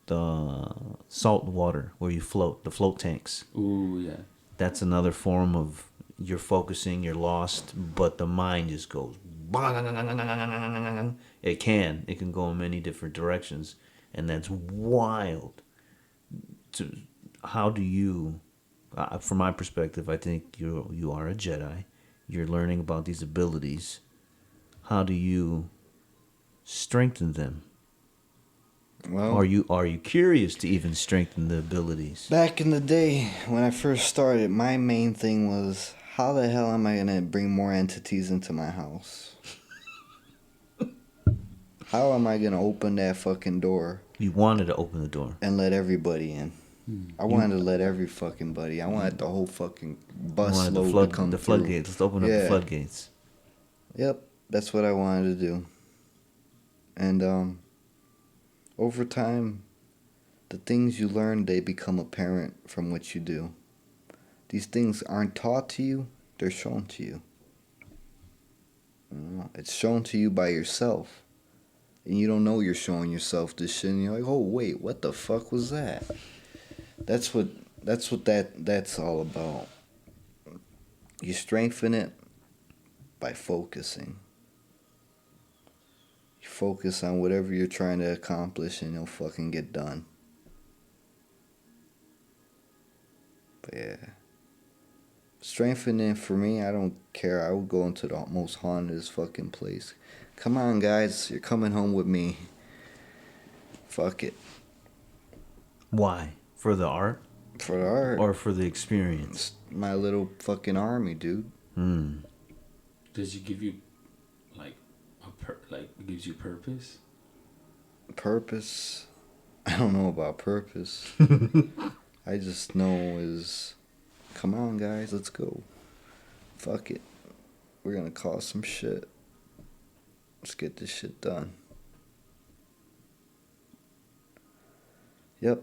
the salt water where you float, the float tanks. Ooh, yeah. That's another form of you're focusing, you're lost, but the mind just goes. It can go in many different directions, and that's wild. How do you, from my perspective, I think you are a Jedi. You're learning about these abilities. How do you strengthen them? Well, Are you curious to even strengthen the abilities? back in the day when I first started, my main thing was, how the hell am I gonna bring more entities into my house? How am I gonna open that fucking door You wanted to open the door. and let everybody in? I wanted to let every fucking buddy. I wanted the whole fucking bus Wanted load to come the through. floodgates. Let's open up the Yeah. floodgates. Yep, that's what I wanted to do. And over time, the things you learn, they become apparent from what you do. These things aren't taught to you, they're shown to you. It's shown to you by yourself. And you don't know you're showing yourself this shit, and you're like, oh wait, what the fuck was that? That's what that's all about. You strengthen it by focusing. You focus on whatever you're trying to accomplish and you'll fucking get done. But yeah. Strengthening for me, I don't care. I would go into the most haunted fucking place. Come on, guys. You're coming home with me. Fuck it. Why? For the art? For the art. Or for the experience? It's my little fucking army, dude. Does it give you, like, it gives you purpose? Purpose? I don't know about purpose. I just know is, come on, guys, let's go. Fuck it. We're gonna cause some shit. Let's get this shit done. Yep,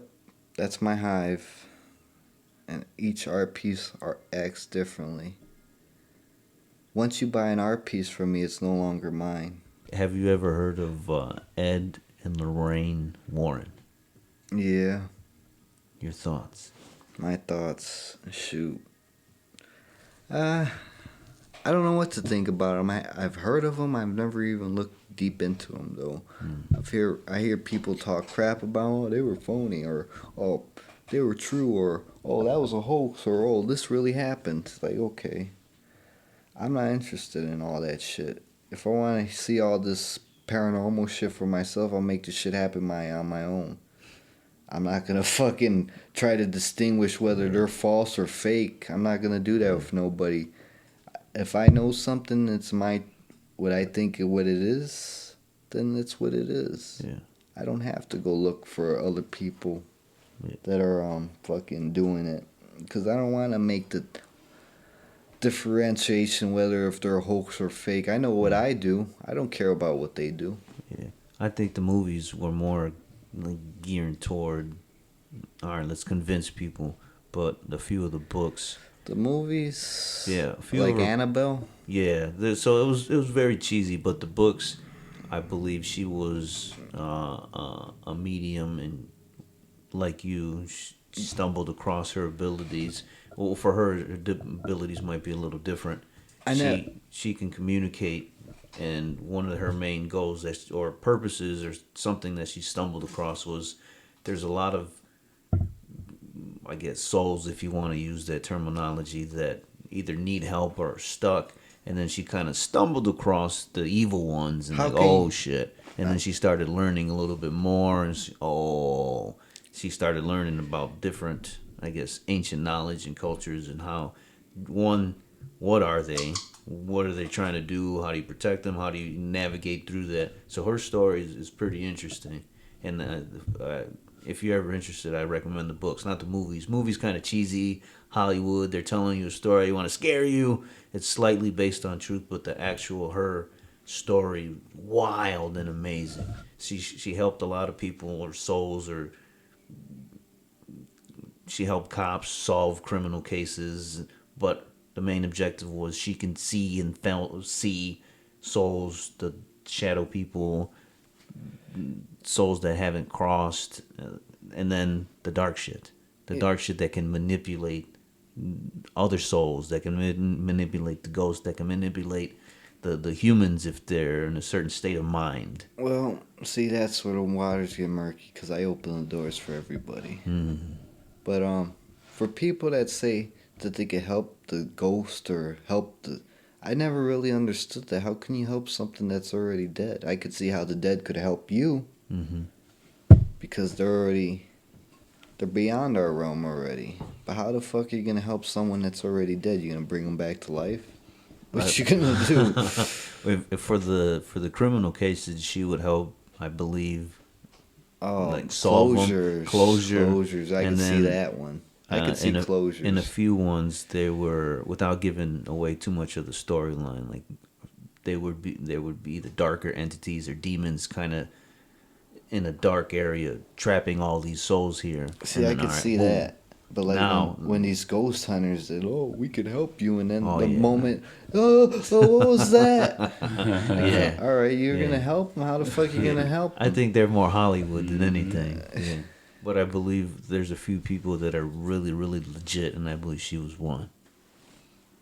that's my hive. And each art piece acts differently. Once you buy an art piece from me, it's no longer mine. Have you ever heard of Ed and Lorraine Warren? Yeah. Your thoughts? My thoughts, shoot. I don't know what to think about them. I've heard of them. I've never even looked deep into them, though. I hear people talk crap about, oh, they were phony, or, oh, they were true, or, oh, that was a hoax, or, oh, this really happened. It's like, okay. I'm not interested in all that shit. If I want to see all this paranormal shit for myself, I'll make the shit happen on my own. I'm not going to fucking try to distinguish whether they're false or fake. I'm not going to do that with nobody. If I know something that's what I think what it is, then it's what it is. Yeah. I don't have to go look for other people that are fucking doing it. Because I don't want to make the differentiation whether if they're a hoax or fake. I know what I do. I don't care about what they do. Yeah. I think the movies were more like geared toward, all right, let's convince people. But a few of the books, The movies, yeah, a few like of her, Annabelle. yeah. So it was very cheesy. But the books, I believe she was a medium, and like you, stumbled across her abilities. Well, for her abilities might be a little different. She can communicate, and one of her main goals or purposes or something that she stumbled across was there's a lot of, I guess, souls, if you want to use that terminology, that either need help or are stuck, and then she kind of stumbled across the evil ones and shit, and then she started learning a little bit more, and she started learning about different, I guess, ancient knowledge and cultures and how, one, what are they? What are they trying to do? How do you protect them? How do you navigate through that? So her story is pretty interesting. And if you're ever interested, I recommend the books, not the movies. Movies kind of cheesy, Hollywood. They're telling you a story. They want to scare you. It's slightly based on truth, but the actual her story, wild and amazing. She helped a lot of people or souls, or she helped cops solve criminal cases. But the main objective was she can see and see souls, the shadow people, souls that haven't crossed, and then the dark shit. The dark shit that can manipulate other souls, that can manipulate the ghosts, that can manipulate the humans if they're in a certain state of mind. Well, see, that's where the waters get murky, because I open the doors for everybody. But for people that say that they could help the ghost or help the... I never really understood that. How can you help something that's already dead? I could see how the dead could help you, because they're beyond our realm already. But how the fuck are you gonna help someone that's already dead? You gonna bring them back to life? What you gonna do? For the criminal cases, she would help, I believe. Oh, like solve closure. I can see that one. I can see closures. In a few ones, they were, without giving away too much of the storyline, like there would be the darker entities or demons kind of in a dark area trapping all these souls here. See, I could see that. But like now, when these ghost hunters said, "Oh, we could help you," and then moment, oh, what was that? Yeah. All right, you're gonna help them. How the fuck you gonna help them? I think they're more Hollywood than anything. Yeah. But I believe there's a few people that are really, really legit, and I believe she was one.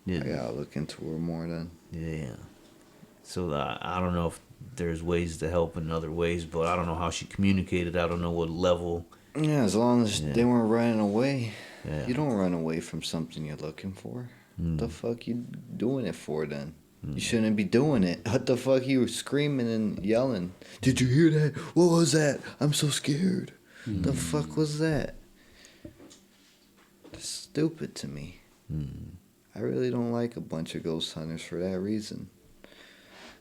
Yeah. I gotta look into her more then. Yeah. So I don't know if there's ways to help in other ways, but I don't know how she communicated. I don't know what level. Yeah, as long as they weren't running away. Yeah. You don't run away from something you're looking for. What the fuck you doing it for then? You shouldn't be doing it. What the fuck you were screaming and yelling? Did you hear that? What was that? I'm so scared. The fuck was that? That's stupid to me. I really don't like a bunch of ghost hunters for that reason.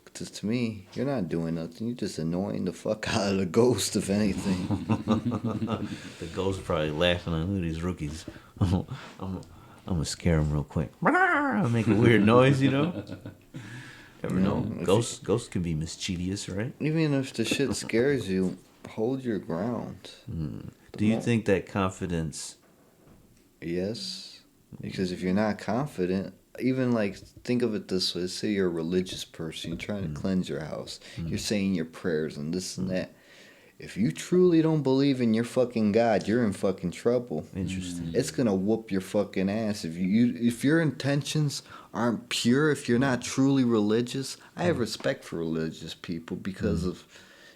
Because to me, you're not doing nothing. You're just annoying the fuck out of the ghost, if anything. The ghost probably laughing at, look at these rookies. I'm going to scare them real quick. I'll make a weird noise, you know? Never know. Ghosts can be mischievous, right? Even if the shit scares you, hold your ground. Do you think that confidence... Yes. Because if you're not confident... Even like, think of it this way. Say you're a religious person. You're trying to cleanse your house. You're saying your prayers and this and that. If you truly don't believe in your fucking God, you're in fucking trouble. Interesting. It's gonna whoop your fucking ass. If your intentions aren't pure, if you're not truly religious, I have respect for religious people because of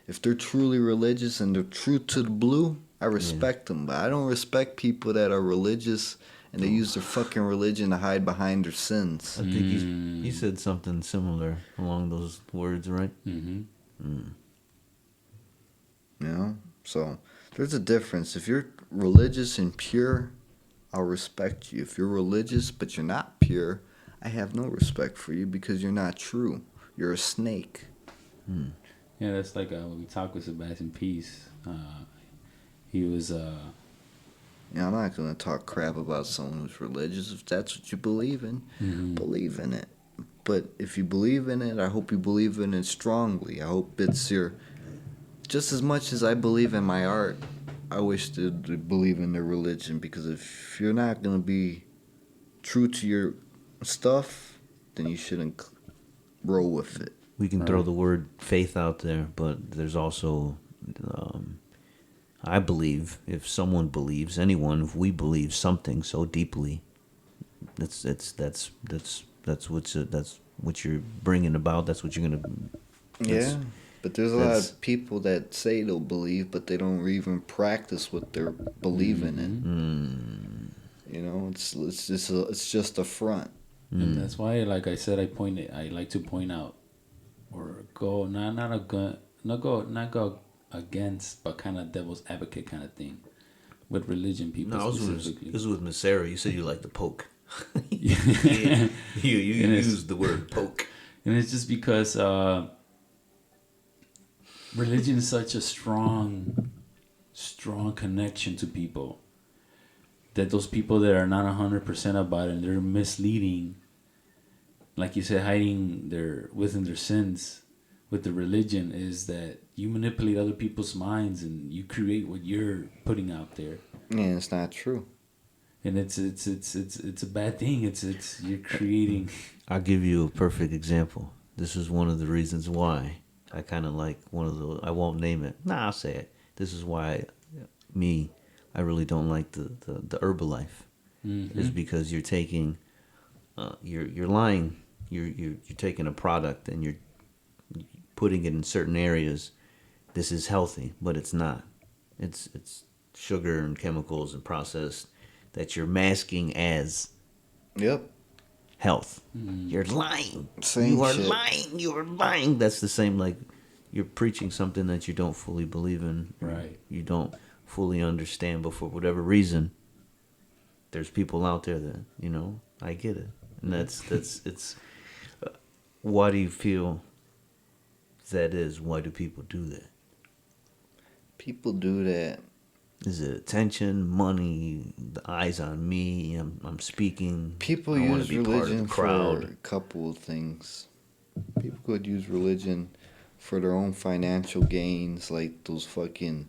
if they're truly religious and they're true to the blue, I respect them. But I don't respect people that are religious and they use their fucking religion to hide behind their sins. I think he said something similar along those words, right? You know? So, there's a difference. If you're religious and pure, I'll respect you. If you're religious but you're not pure, I have no respect for you because you're not true. You're a snake. Yeah, that's like when we talked with Sebastian Peace. He was... Yeah, I'm not going to talk crap about someone who's religious. If that's what you believe in, believe in it. But if you believe in it, I hope you believe in it strongly. I hope it's your... Just as much as I believe in my art, I wish to believe in their religion. Because if you're not going to be true to your stuff, then you shouldn't roll with it. We can throw the word faith out there, but there's also... I believe if someone believes, anyone, if we believe something so deeply, that's what you're bringing about. That's what you're gonna. Yeah, but there's a lot of people that say they'll believe, but they don't even practice what they're believing in. You know, it's just a front. And that's why, like I said, I like to point out, or go not go against, but kind of devil's advocate kind of thing. with religion people No, specifically. it was with Miss Sarah. You said you like to poke. Yeah. You And used the word poke. And it's just because religion is such a strong connection to people that those people that are not 100% about it and they're misleading, like you said, hiding within their sins with the religion, is that you manipulate other people's minds and you create what you're putting out there. Yeah, it's not true. And it's a bad thing. It's you're creating. I'll give you a perfect example. This is one of the reasons why I kind of like one of the. I won't name it. Nah, I'll say it. This is why I really don't like the Herbalife. Mm-hmm. Is because you're taking, you're lying. You're taking a product and you're putting it in certain areas. This is healthy, but it's not. It's sugar and chemicals and processed that you're masking as Yep. health. You're lying. Same you are shit. lying. You are lying. That's the same, like you're preaching something that you don't fully believe in. Right. You don't fully understand, but for whatever reason, there's people out there that, I get it. And that's it's why do you feel that is? Why do people do that? People do that. Is it attention, money, the eyes on me? I'm speaking. People I wanna use be part of the religion for crowd. a couple of things. People could use religion for their own financial gains, like those fucking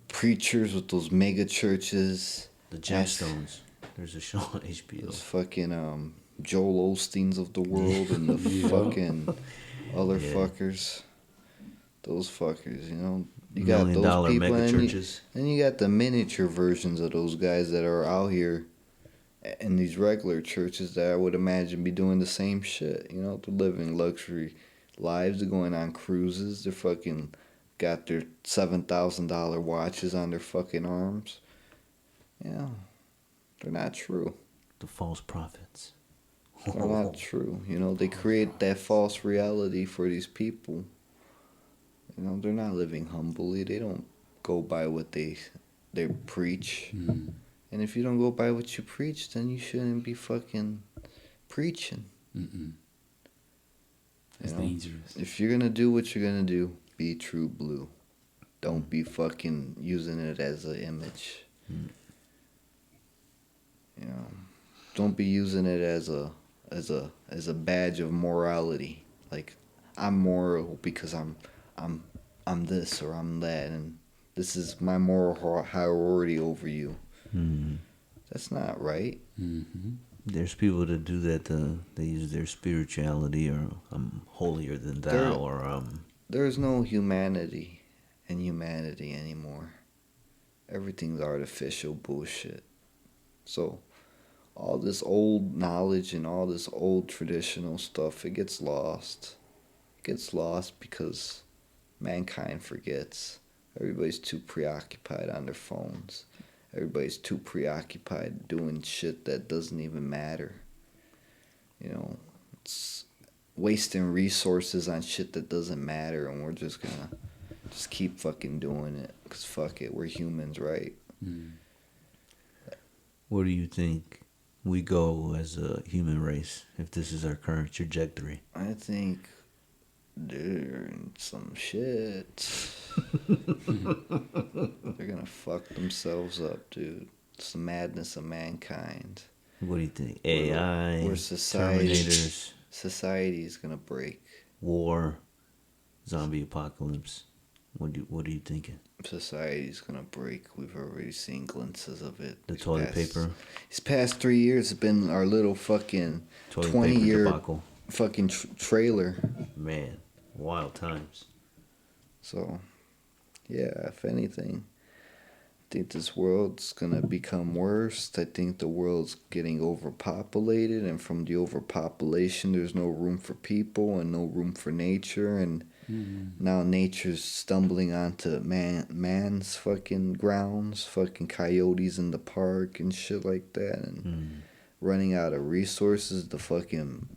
preachers with those mega churches. The gemstones. There's a show on HBO. Those fucking Joel Osteens of the world and the Yeah. fucking other Yeah. fuckers. Those fuckers, You $1 got million those people, mega and churches. you got the miniature versions of those guys that are out here in these regular churches that I would imagine be doing the same shit. They're living luxury lives. They're going on cruises. They're fucking got their $7,000 watches on their fucking arms. Yeah, they're not true. The false prophets. They're not true. They create that false reality for these people. They're not living humbly. They don't go by what they preach. Mm. And if you don't go by what you preach, then you shouldn't be fucking preaching. Mm-mm. It's You know? dangerous. If you're gonna do what you're gonna do, be true blue. Don't be fucking using it as an image. Mm. Don't be using it as a badge of morality. Like, I'm moral because I'm this or I'm that, and this is my moral hierarchy over you. Mm. That's not right. Mm-hmm. There's people that do that. They use their spirituality, or I'm holier than thou, There- or There's no humanity in humanity anymore. Everything's artificial bullshit. So, all this old knowledge and all this old traditional stuff, it gets lost. It gets lost because mankind forgets. Everybody's too preoccupied on their phones. Everybody's too preoccupied doing shit that doesn't even matter. It's wasting resources on shit that doesn't matter, and we're just gonna just keep fucking doing it. Because fuck it, we're humans, right? Mm. where do you think we go as a human race if this is our current trajectory? I think they're in some shit. They're gonna fuck themselves up, dude. It's the madness of mankind. What do you think? AI, We're society. Terminators, Society is gonna break. war, zombie apocalypse. What are you thinking? Society's gonna break. We've already seen glimpses of it. The toilet paper, These past 3 years have been our little fucking toilet 20 paper year debacle. fucking trailer. Man, wild times. So, yeah, if anything, I think this world's gonna become worse. I think the world's getting overpopulated, and from the overpopulation, there's no room for people and no room for nature, and now nature's stumbling onto man's fucking grounds, fucking coyotes in the park and shit like that, and running out of resources. The fucking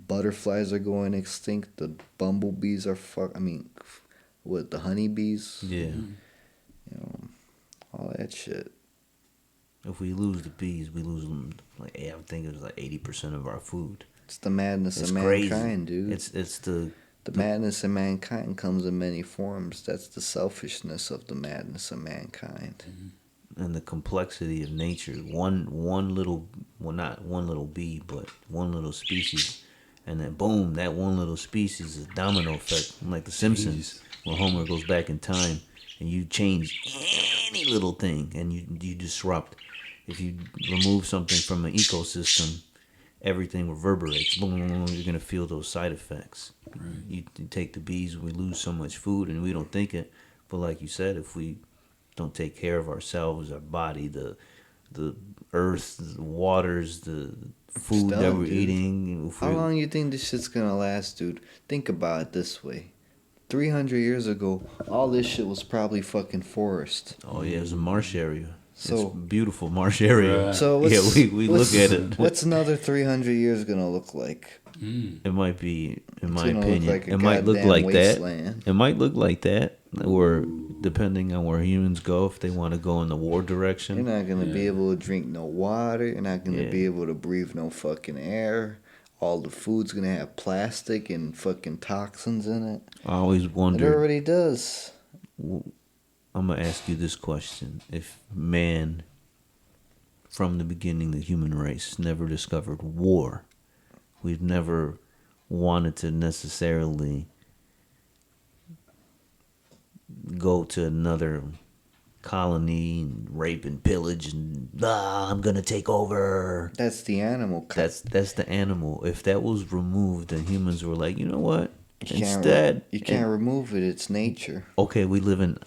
butterflies are going extinct. The bumblebees are the honeybees. Yeah. All that shit. If we lose the bees, we lose them. Like I think it was like 80% of our food. It's the madness It's of crazy. mankind, dude. It's the madness of mankind comes in many forms. That's the selfishness of the madness of mankind. and the complexity of nature. One little, well, not one little bee, but one little species, and then boom, that one little species is a domino effect, like The Simpsons, where Homer goes back in time and you change any little thing and you disrupt. If you remove something from an ecosystem, everything reverberates. Boom, boom, boom, you're gonna feel those side effects. Right. You take the bees, we lose so much food and we don't think it, but like you said, if we don't take care of ourselves, our body, the earth, the waters, the food that we're eating. How long you think this shit's gonna last, dude? Think about it this way. 300 years ago, all this shit was probably fucking forest. Oh yeah, it was a marsh area. So it's a beautiful marsh area. So yeah, we look at it. What's another 300 years gonna look like? It might be, in my opinion, like it might look like wasteland. that. It might look like that, or depending on where humans go, if they want to go in the war direction. You're not gonna be able to drink no water. You're not gonna be able to breathe no fucking air. All the food's gonna have plastic and fucking toxins in it. I always wonder. It already does. I'm gonna ask you this question: if man, from the beginning, the human race never discovered war, we've never wanted to necessarily go to another colony and rape and pillage and I'm gonna take over. That's the animal. That's the animal. If that was removed, then humans were like, you know what? You can't remove it. It's nature. Okay, we live in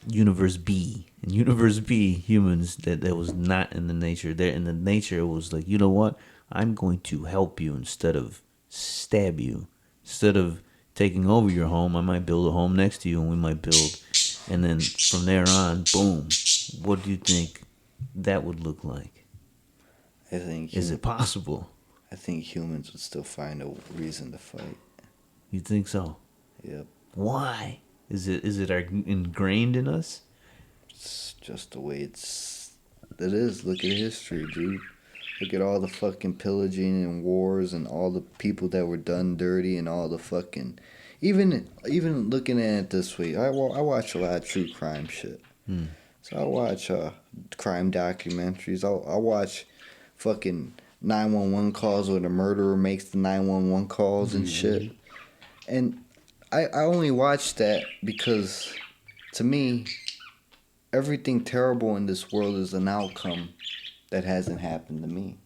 universe B. In universe B, humans that was not in the nature. There in the nature, it was like, you know what? I'm going to help you instead of stab you. Instead of taking over your home, I might build a home next to you, and we might build. And then from there on, boom. What do you think that would look like? I think. Is it possible? I think humans would still find a reason to fight. You think so? Yep. Why? Is it ingrained in us? It's just the way it is. Look at history, dude. Look at all the fucking pillaging and wars and all the people that were done dirty and all the fucking... Even looking at it this way, I watch a lot of true crime shit. So I watch crime documentaries. I watch fucking 911 calls where the murderer makes the 911 calls and shit. And I only watch that because, to me, everything terrible in this world is an outcome that hasn't happened to me.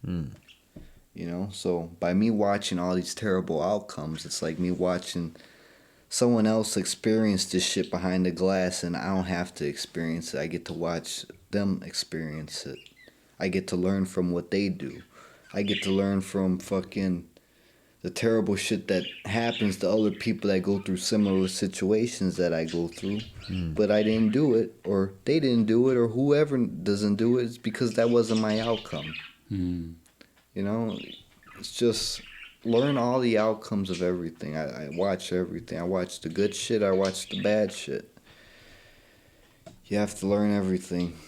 You know? So by me watching all these terrible outcomes, it's like me watching someone else experience this shit behind the glass, and I don't have to experience it. I get to watch them experience it. I get to learn from what they do. I get to learn from fucking the terrible shit that happens to other people that go through similar situations that I go through. But I didn't do it, or they didn't do it, or whoever doesn't do it. It's because that wasn't my outcome. You know, it's just learn all the outcomes of everything. I watch everything. I watch the good shit. I watch the bad shit. You have to learn everything.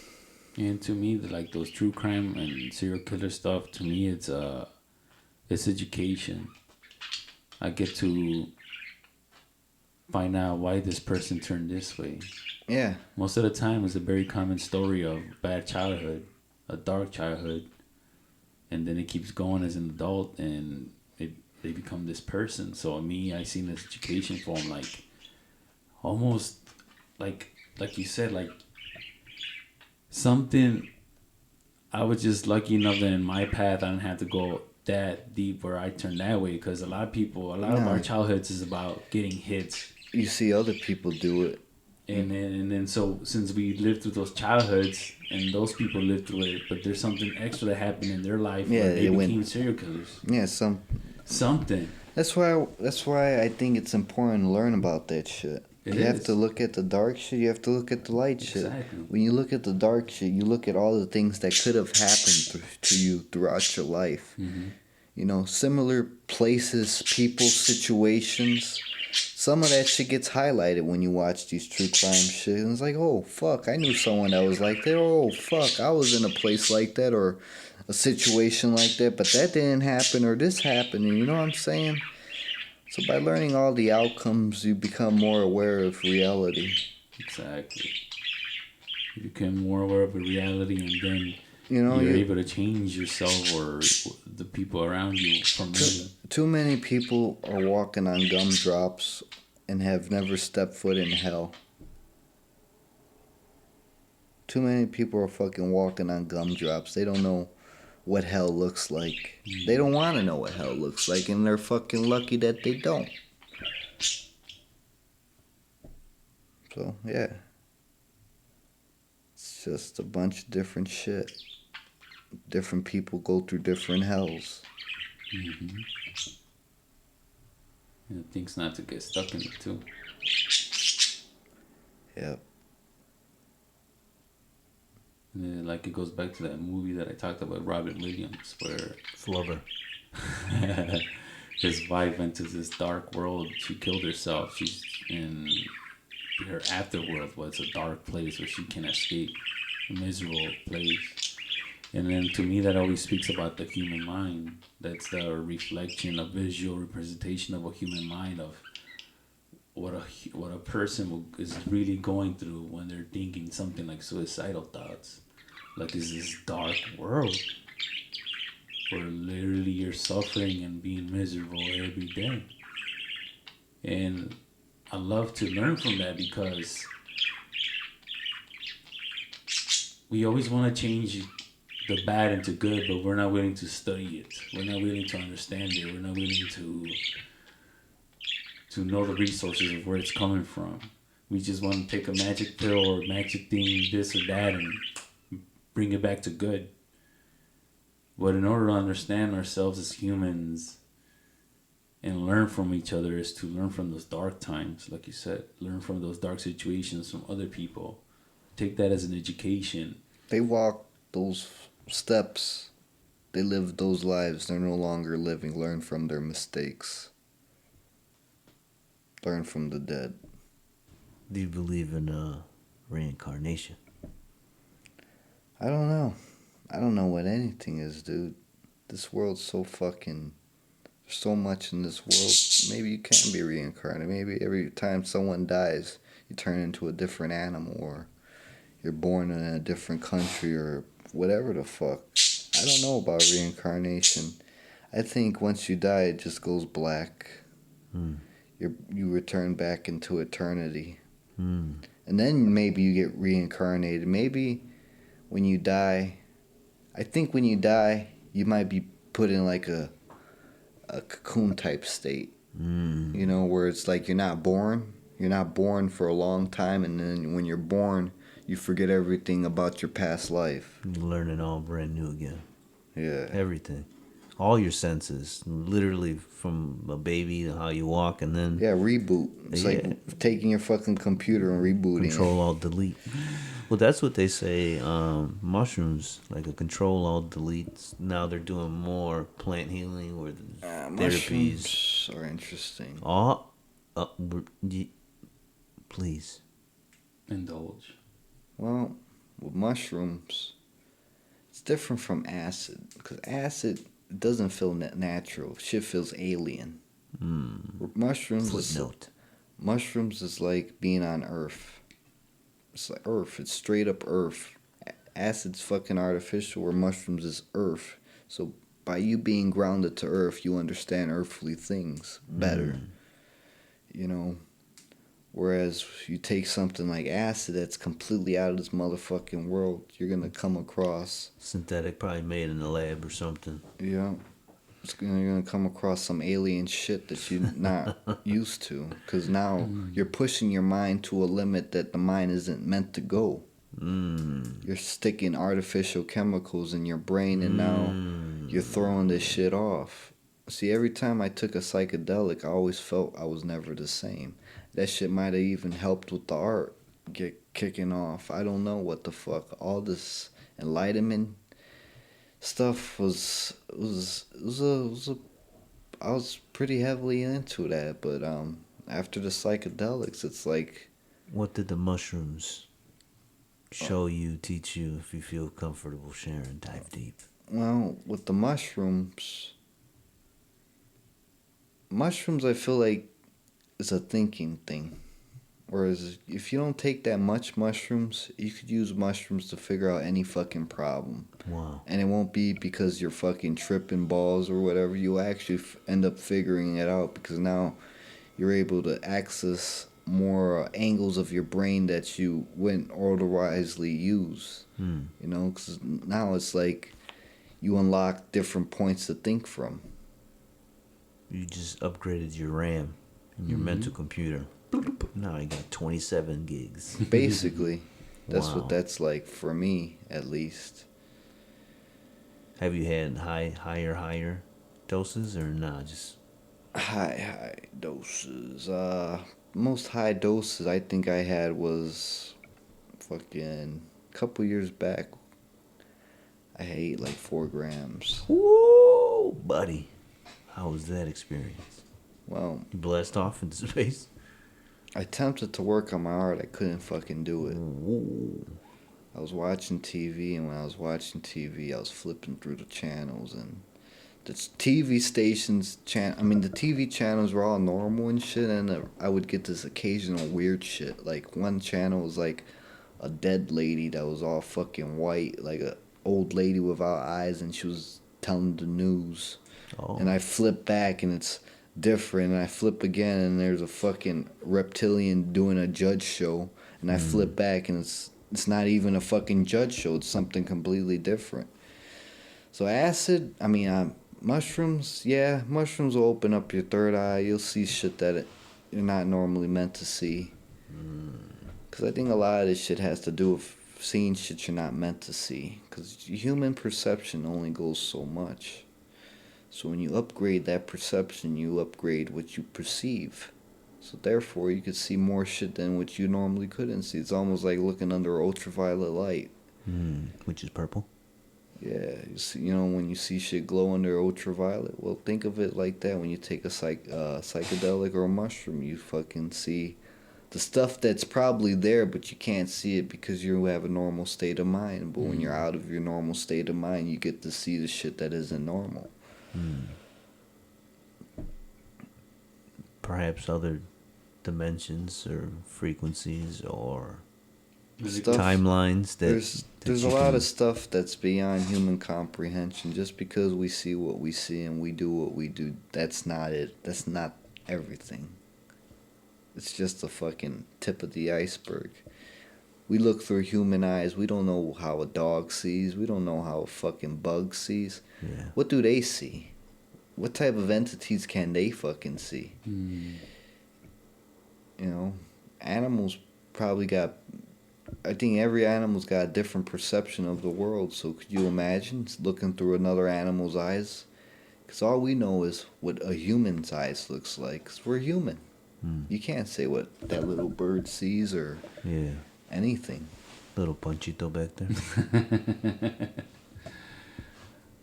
And to me, like those true crime and serial killer stuff, to me, it's education. I get to find out why this person turned this way. Yeah. Most of the time, it's a very common story of bad childhood, a dark childhood, and then it keeps going as an adult, and they become this person. So me, I seen this education for them, like almost like you said, like something. I was just lucky enough that in my path, I didn't have to go that deep where I turned that way, because a lot of our childhoods is about getting hits. You see other people do it. And then so since we lived through those childhoods and those people lived through it, but there's something extra that happened in their life where they became serial killers. Yeah, something. That's why I think it's important to learn about that shit. You have to look at the dark shit. You have to look at the light shit. Exactly. When you look at the dark shit, you look at all the things that could have happened to you throughout your life. You know, similar places, people, situations some of that shit gets highlighted when you watch these true crime shit. And it's like, oh, fuck, I knew someone that was like that. Oh, fuck, I was in a place like that or a situation like that, but that didn't happen or this happened. And you know what I'm saying? So by learning all the outcomes, you become more aware of reality. Exactly. You become more aware of the reality, and then You know, you're able to change yourself or the people around you from it. too many people are walking on gumdrops and have never stepped foot in hell. Too many people are fucking walking on gumdrops. They don't know what hell looks like. They don't want to know what hell looks like, and they're fucking lucky that they don't. So, yeah. It's just a bunch of different shit. Different people go through different hells. Mm-hmm. And things not to get stuck in it too. Yep. And then, like, it goes back to that movie that I talked about, Robin Williams, where Flubber. his wife went to this dark world. She killed herself. She's in her afterworld was a dark place where she can escape, a miserable place. And then to me, that always speaks about the human mind. That's the reflection, a visual representation of a human mind, of what a person is really going through when they're thinking something like suicidal thoughts. Like, is this dark world where literally you're suffering and being miserable every day. And I love to learn from that, because we always want to change the bad into good, but we're not willing to study it. We're not willing to understand it. We're not willing to know the resources of where it's coming from. We just want to take a magic pill or magic thing, this or that, and bring it back to good. But in order to understand ourselves as humans and learn from each other, is to learn from those dark times, like you said. Learn from those dark situations from other people. Take that as an education. They walk those steps. They live those lives. They're no longer living. Learn from their mistakes. Learn from the dead. Do you believe in reincarnation? I don't know. I don't know what anything is, dude. This world's so fucking... There's so much in this world. Maybe you can be reincarnated. Maybe every time someone dies, you turn into a different animal, or you're born in a different country, or whatever the fuck. I don't know about reincarnation. I think once you die, it just goes black. You return back into eternity. And then maybe you get reincarnated. Maybe when you die... I think when you die, you might be put in like a cocoon type state. You know, where it's like you're not born. You're not born for a long time, and then when you're born, you forget everything about your past life. You learn it all brand new again. Yeah. Everything. All your senses. Literally from a baby to how you walk, and then... Yeah, reboot. It's like taking your fucking computer and rebooting Control, Alt, Delete. Well, that's what they say. Mushrooms, like a Control, Alt, Delete. Now they're doing more plant healing or therapies. Mushrooms are interesting. Please. Indulge. Well, with mushrooms, it's different from acid. Because acid doesn't feel natural. Shit feels alien. Footnote. Mushrooms is like being on Earth. It's like Earth. It's straight up Earth. Acid's fucking artificial, where mushrooms is Earth. So by you being grounded to Earth, you understand earthly things better. You know? Whereas you take something like acid that's completely out of this motherfucking world, you're going to come across... Synthetic, probably made in the lab or something. Yeah. You're going to come across some alien shit that you're not used to. Because now you're pushing your mind to a limit that the mind isn't meant to go. You're sticking artificial chemicals in your brain, and now you're throwing this shit off. See, every time I took a psychedelic, I always felt I was never the same. That shit might have even helped with the art kicking off. I don't know what the fuck. All this enlightenment stuff was I was pretty heavily into that, but after the psychedelics, it's like, What did the mushrooms show you, teach you, if you feel comfortable sharing? Dive deep. well, with the mushrooms, I feel like it's a thinking thing. Whereas if you don't take that much mushrooms, you could use mushrooms to figure out any fucking problem. Wow. And it won't be because you're fucking tripping balls or whatever. You'll actually end up figuring it out because now you're able to access more angles of your brain that you wouldn't otherwisely use. You know, because now it's like you unlock different points to think from. You just upgraded your RAM and your mental computer. Now you got 27 gigs. Basically, that's Wow. what that's like for me, at least. Have you had higher doses or nah? Just High doses. Most high doses I think I had was fucking a couple years back. I ate like 4 grams. woo, buddy. How was that experience? Well, You blast off into space. I attempted to work on my art. I couldn't fucking do it. Woo. I was watching TV, and when I was watching TV, I was flipping through the channels, and the TV stations, the TV channels were all normal and shit, and I would get this occasional weird shit. Like, one channel was like a dead lady that was all fucking white, like a old lady without eyes, and she was telling the news. Oh. And I flip back, and it's different, and I flip again, and there's a fucking reptilian doing a judge show, and I flip back, and it's not even a fucking judge show. It's something completely different. So mushrooms, yeah, mushrooms will open up your third eye. You'll see shit that you're not normally meant to see. Because I think a lot of this shit has to do with seeing shit you're not meant to see. Because human perception only goes so much. So when you upgrade that perception, you upgrade what you perceive. So therefore, you could see more shit than what you normally couldn't see. It's almost like looking under ultraviolet light. Which is purple. Yeah, you see, when you see shit glow under ultraviolet, well, think of it like that. When you take a psychedelic or a mushroom, you fucking see the stuff that's probably there, but you can't see it because you have a normal state of mind. But when you're out of your normal state of mind, you get to see the shit that isn't normal. Perhaps other dimensions or frequencies or Stuff- timelines that There's a you lot can- of stuff that's beyond human comprehension. Just because we see what we see and we do what we do, that's not it. That's not everything. It's just the fucking tip of the iceberg. We look through human eyes. We don't know how a dog sees. We don't know how a fucking bug sees. Yeah. What do they see? What type of entities can they fucking see? Animals probably got... I think every animal's got a different perception of the world. So could you imagine looking through another animal's eyes? Because all we know is what a human's eyes looks like. Because we're human. You can't say what that little bird sees or anything. Little Panchito back there.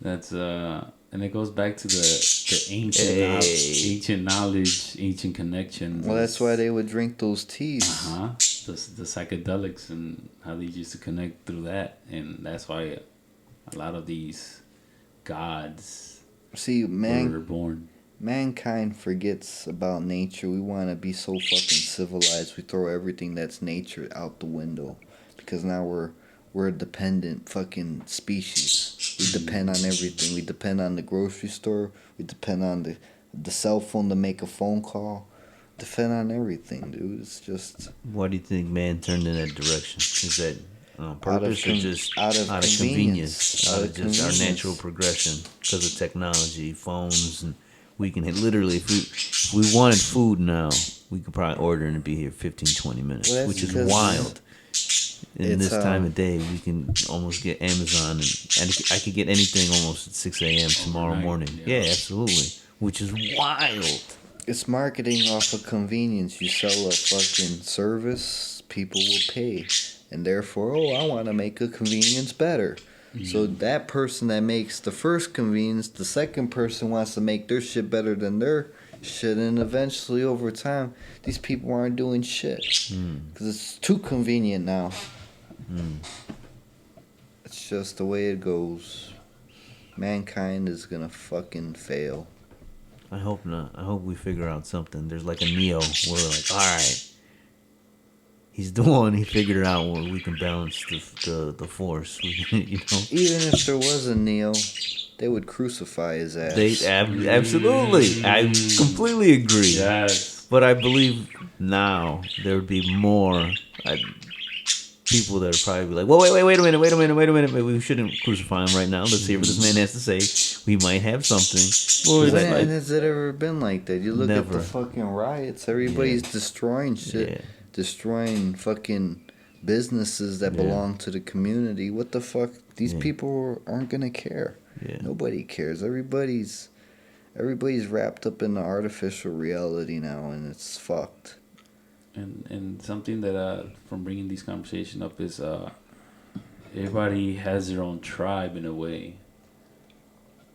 That's and it goes back to the ancient knowledge, ancient connections. Well, that's why they would drink those teas. The psychedelics and how they used to connect through that, and that's why a lot of these gods See, were born. mankind forgets about nature. We want to be so fucking civilized. We throw everything that's nature out the window because now we're a dependent fucking species. We depend on everything. We depend on the grocery store. We depend on the cell phone to make a phone call. Depend on everything, dude. It's just Why do you think man turned in that direction? Is that on purpose or just out of convenience. Out of just our natural progression because of technology, phones, and we can literally, if we wanted food now, we could probably order and it'd be here 15, 20 minutes, Well, that's which is because wild. In it's, this time of day, we can almost get Amazon, and I could get anything almost at 6 a.m. tomorrow Overnight, morning. yeah. Yeah, absolutely. Which is wild. It's marketing off of convenience. You sell a fucking service, people will pay. And therefore, I want to make a convenience better. So that person that makes the first convenience, the second person wants to make their shit better than their shit, and eventually over time, these people aren't doing shit because it's too convenient now. It's just the way it goes. Mankind is gonna fucking fail. I hope not. I hope we figure out something. There's like a Neo where we're like, all right, he's the one. He figured it out where we can balance the force. You know. Even if there was a Neo, they would crucify his ass. Absolutely. I completely agree. Yes. But I believe now there would be more people that would probably be like, well, wait a minute. We shouldn't crucify him right now. Let's hear what this man has to say. We might have something. Well, When has it ever been like that? You look at Never. the fucking riots. Everybody's destroying shit. Yeah. Destroying fucking businesses that belong to the community. What the fuck? These people aren't gonna care. Yeah. Nobody cares. Everybody's wrapped up in the artificial reality now, and it's fucked. And something that from bringing this conversation up is everybody has their own tribe in a way.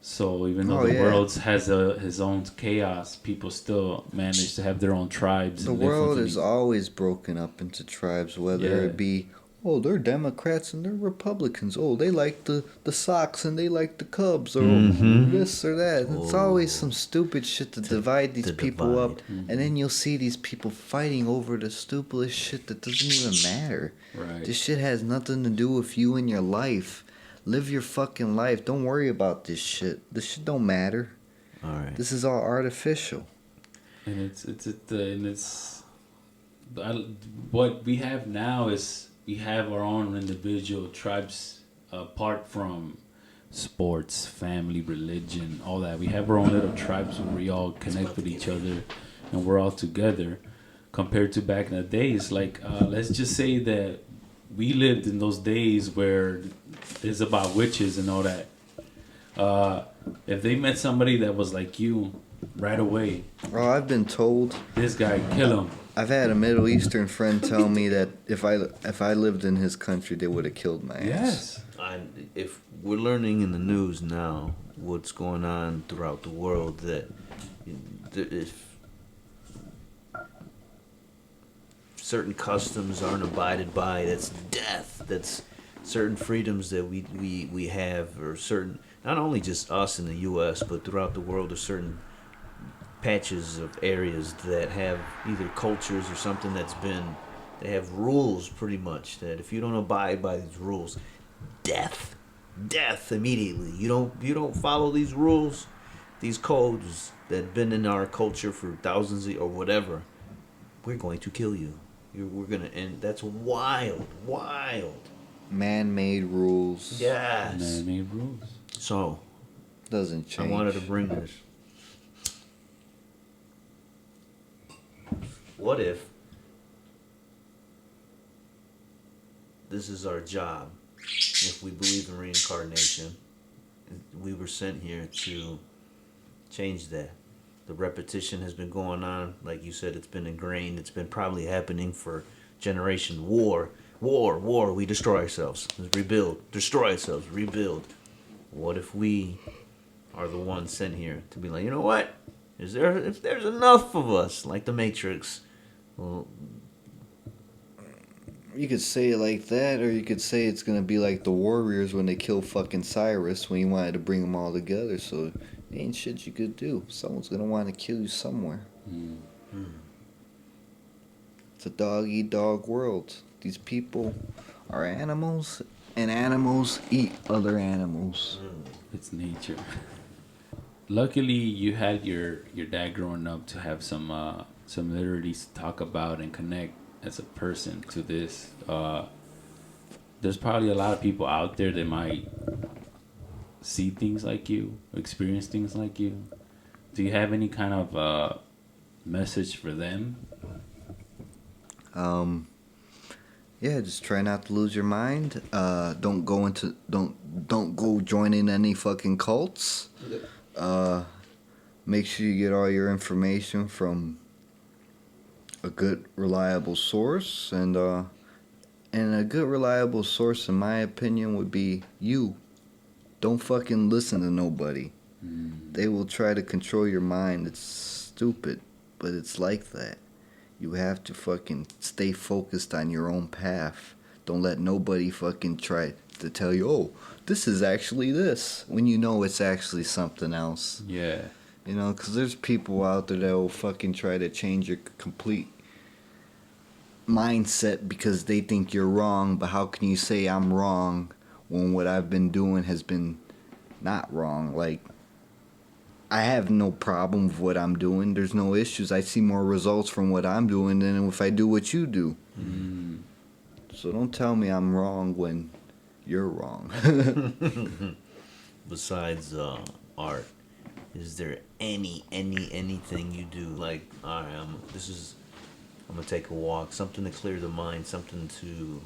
So even though the world has his own chaos, people still manage to have their own tribes. The and live world within is each- always broken up into tribes, whether it be, oh, they're Democrats and they're Republicans. Oh, they like the Sox and they like the Cubs, or this or that. It's always some stupid shit to divide these people up. And then you'll see these people fighting over the stupidest shit that doesn't even matter. Right. This shit has nothing to do with you and your life. Live your fucking life. Don't worry about this shit. This shit don't matter. All right. This is all artificial. And what we have now is we have our own individual tribes apart from sports, family, religion, all that. We have our own little tribes where we all connect with each other and we're all together. Compared to back in the days, like let's just say that we lived in those days where it's about witches and all that. If they met somebody that was like you right away, Oh, I've been told. this guy, kill him. I've had a Middle Eastern friend tell me that if I lived in his country, they would have killed my ass. Yes. If we're learning in the news now what's going on throughout the world, that if certain customs aren't abided by, that's death. That's certain freedoms that we have, or certain, not only just us in the U.S., but throughout the world, there's certain patches of areas that have either cultures or something they have rules pretty much, that if you don't abide by these rules, death immediately. You don't follow these rules, these codes that have been in our culture for thousands or whatever, we're going to kill you. We're gonna end. That's wild. Man-made rules. Yes. Man-made rules. So Doesn't change. I wanted to bring this. What if this is our job? If we believe in reincarnation, we were sent here to change that. The repetition has been going on. Like you said, it's been ingrained. It's been probably happening for generations. War. We destroy ourselves. Rebuild. Destroy ourselves. Rebuild. What if we are the ones sent here to be like, you know what? If there's enough of us, like the Matrix, well, You could say it like that, or you could say it's gonna be like the Warriors when they killed fucking Cyrus when he wanted to bring them all together. So ain't shit you could do. Someone's gonna want to kill you somewhere. It's a dog-eat-dog world. These people are animals, and animals eat other animals. It's nature. Luckily, you had your dad growing up to have some similarities to talk about and connect as a person to this. There's probably a lot of people out there that might see things like you, experience things like you. Do you have any kind of message for them? Yeah, just try not to lose your mind. Don't go joining any fucking cults. Make sure you get all your information from a good, reliable source, and a good, reliable source, in my opinion, would be you. Don't fucking listen to nobody. They will try to control your mind. It's stupid, but it's like that. You have to fucking stay focused on your own path. Don't let nobody fucking try to tell you, oh, this is actually this, when you know it's actually something else. Yeah. You know, because there's people out there that will fucking try to change your complete mindset because they think you're wrong, but how can you say I'm wrong when what I've been doing has been not wrong? Like, I have no problem with what I'm doing. There's no issues. I see more results from what I'm doing than if I do what you do. Mm. So don't tell me I'm wrong when you're wrong. Besides art, is there anything you do? Like, all right, I'm gonna take a walk, something to clear the mind, something to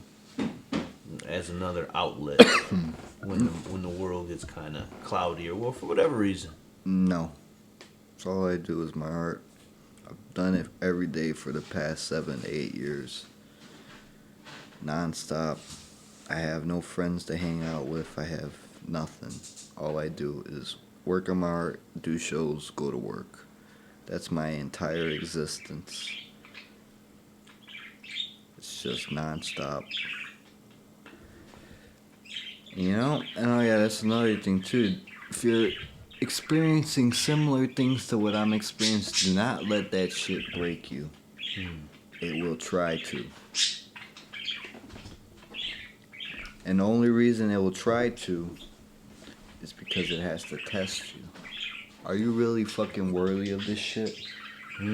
as another outlet when the world gets kind of cloudy or well, for whatever reason. No. That's all I do is my art. I've done it every day for the past 7 to 8 years. Non-stop. I have no friends to hang out with. I have nothing. All I do is work on my art, do shows, go to work. That's my entire existence. It's just non-stop. You know? And oh yeah, that's another thing too. If you're experiencing similar things to what I'm experiencing, do not let that shit break you. It will try to. And the only reason it will try to is because it has to test you. Are you really fucking worthy of this shit?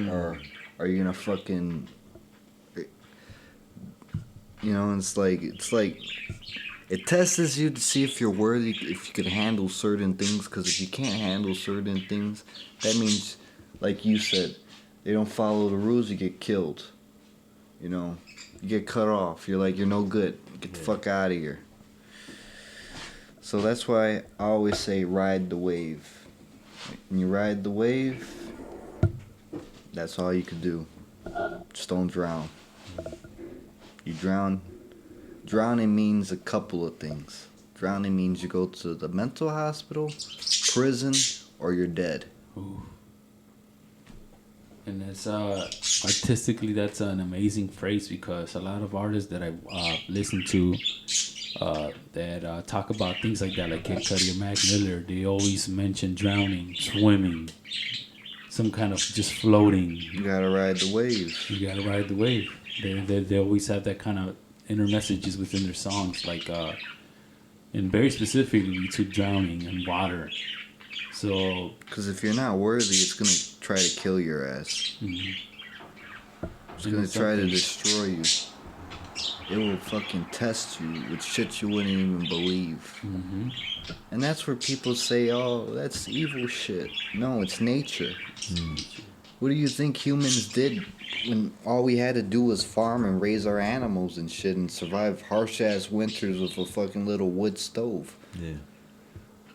Or are you gonna fucking... You know, it's like... It tests you to see if you're worthy, if you can handle certain things. Because if you can't handle certain things, that means, like you said, they don't follow the rules, you get killed. You know, you get cut off. You're like, you're no good. Get the fuck out of here. So that's why I always say ride the wave. When you ride the wave, that's all you can do. Just don't drown. You drown. Drowning means a couple of things. Drowning means you go to the mental hospital, prison, or you're dead. Ooh. And that's artistically, that's an amazing phrase, because a lot of artists that I listen to that talk about things like that, like Kid Cudi or Mac Miller, they always mention drowning, swimming, some kind of just floating. You gotta ride the wave. You gotta ride the wave. They always have that kind of inner messages within their songs, like and very specifically to drowning and water. So, because if you're not worthy, it's gonna try to kill your ass. It's gonna try to destroy you. It will fucking test you with shit you wouldn't even believe. And that's where people say, oh, that's evil shit. No, it's nature. What do you think humans did when all we had to do was farm and raise our animals and shit and survive harsh-ass winters with a fucking little wood stove? Yeah.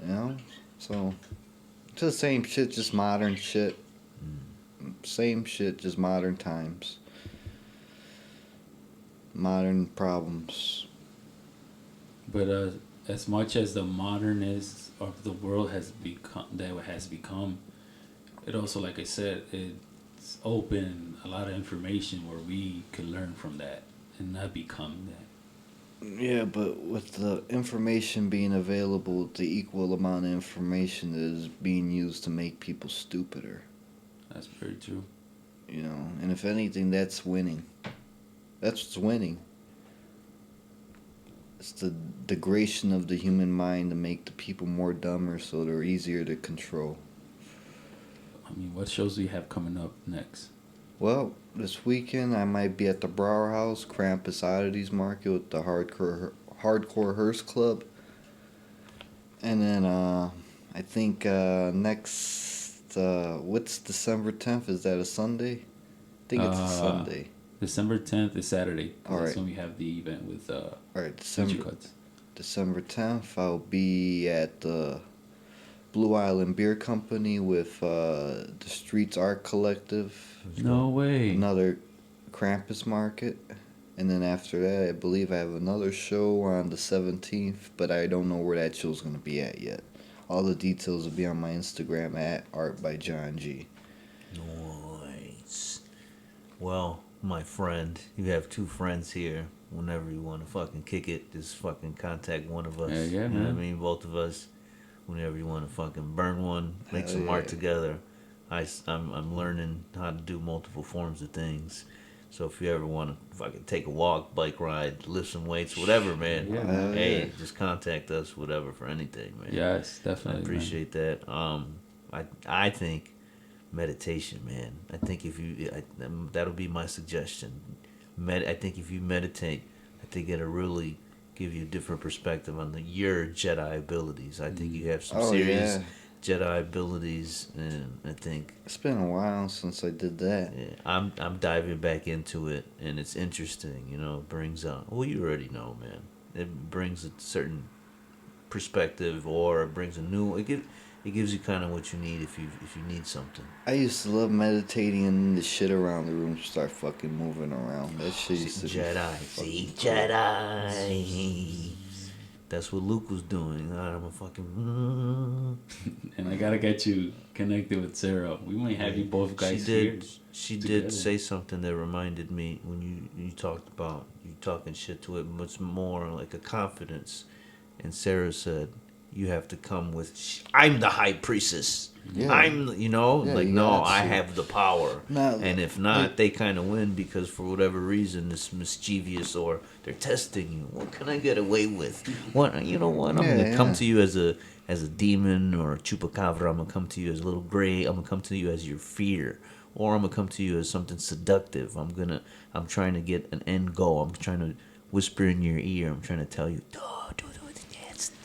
You know? So, it's the same shit, just modern shit. Same shit, just modern times. Modern problems. but as much as the modern is, or the world has become, it also, like I said, it's open a lot of information where we can learn from that and not become that. Yeah, but with the information being available, the equal amount of information is being used to make people stupider. That's very true. You know, and if anything, that's winning. That's what's winning. It's the degradation of the human mind to make the people more dumber so they're easier to control. I mean, what shows do you have coming up next? Well, this weekend I might be at the Brower House, Krampus Oddities Market with the Hardcore Hearse Club. And then I think next, what's December 10th? Is that a Sunday? I think it's a Sunday. December 10th is Saturday. All That's right. when we have the event with All right, Country Cuts. December 10th, I'll be at the Blue Island Beer Company with the Streets Art Collective. No way. Another Krampus Market. And then after that, I believe I have another show on the 17th, but I don't know where that show's going to be at yet. All the details will be on my Instagram at Art by John G. No. Well, my friend, you have two friends here. Whenever you want to fucking kick it, just fucking contact one of us. Yeah, You know what I man. mean? Both of us. Whenever you want to fucking burn one, make Hell some art yeah. together. I'm learning how to do multiple forms of things. So if you ever want to fucking take a walk, bike ride, lift some weights, whatever, man. Yeah, man. Hey, Yeah. just contact us, whatever, for anything, man. Yes, I definitely. appreciate that. I think meditation, man. I think if you, that'll be my suggestion. I think if you meditate, I think it'll really give you a different perspective on your Jedi abilities. I think you have some Oh, serious yeah. Jedi abilities, and I think It's been a while since I did that. yeah, I'm diving back into it, and it's interesting. You know, it brings out. Well, you already know, man. It brings a certain perspective, or it brings a new. It gives you kind of what you need if you need something. I used to love meditating and the shit around the room start fucking moving around. That shit used to Jedi, be see Jedi. That's what Luke was doing. I'm a fucking. And I gotta get you connected with Sarah. We might have you both guys here. She together. did say something that reminded me when you talked about you talking shit to it, much more like a confidence. And Sarah said, "You have to come with. I'm the high priestess. Yeah. I'm, Yeah, like you no, got I to. have the power. Now, and if not, like- they kind of win because for whatever reason, it's mischievous or they're testing you. What can I get away with? What you know what? I'm Yeah, gonna come yeah. to you as a demon or a chupacabra. I'm gonna come to you as a little gray. I'm gonna come to you as your fear." Or I'm gonna come to you as something seductive. I'm trying to get an end goal. I'm trying to whisper in your ear. I'm trying to tell you,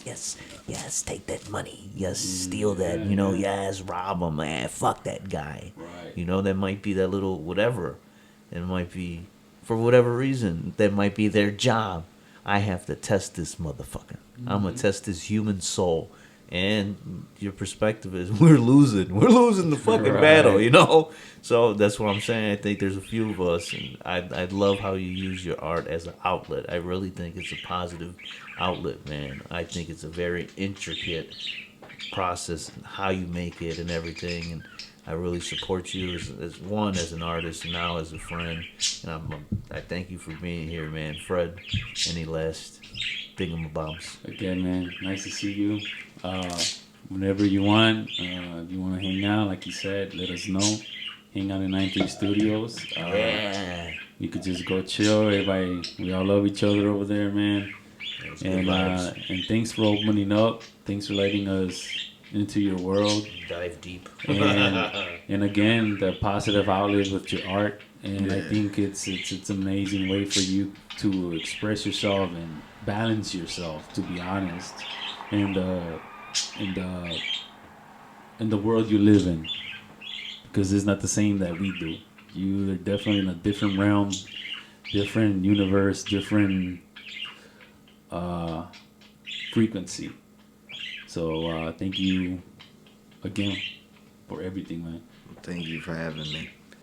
yes, take that money. Yes, steal that. Yes, rob him. Fuck that guy. Right. That might be that little whatever. It might be, for whatever reason, that might be their job. I have to test this motherfucker. I'm gonna test this human soul. And your perspective is we're losing. We're losing the fucking Right. battle, So that's what I'm saying. I think there's a few of us, and I love how you use your art as an outlet. I really think it's a positive outlet, man. I think it's a very intricate process and how you make it and everything. And I really support you as an artist, and now as a friend. And I thank you for being here, man. Fred, any last thingamabobs? Again, man, nice to see you. Whenever you want, if you want to hang out, like you said, let us know. Hang out in 93 Studios. Yeah. You could just go chill. Everybody, we all love each other over there, man. It's good And vibes. and thanks for opening up. Thanks for letting us into your world. Dive deep. And again, the positive outlet with your art. And I think it's an amazing way for you to express yourself and balance yourself. To be honest, in the world you live in, because it's not the same that we do. You are definitely in a different realm, different universe, different frequency. So thank you again for everything, man. Thank you for having me.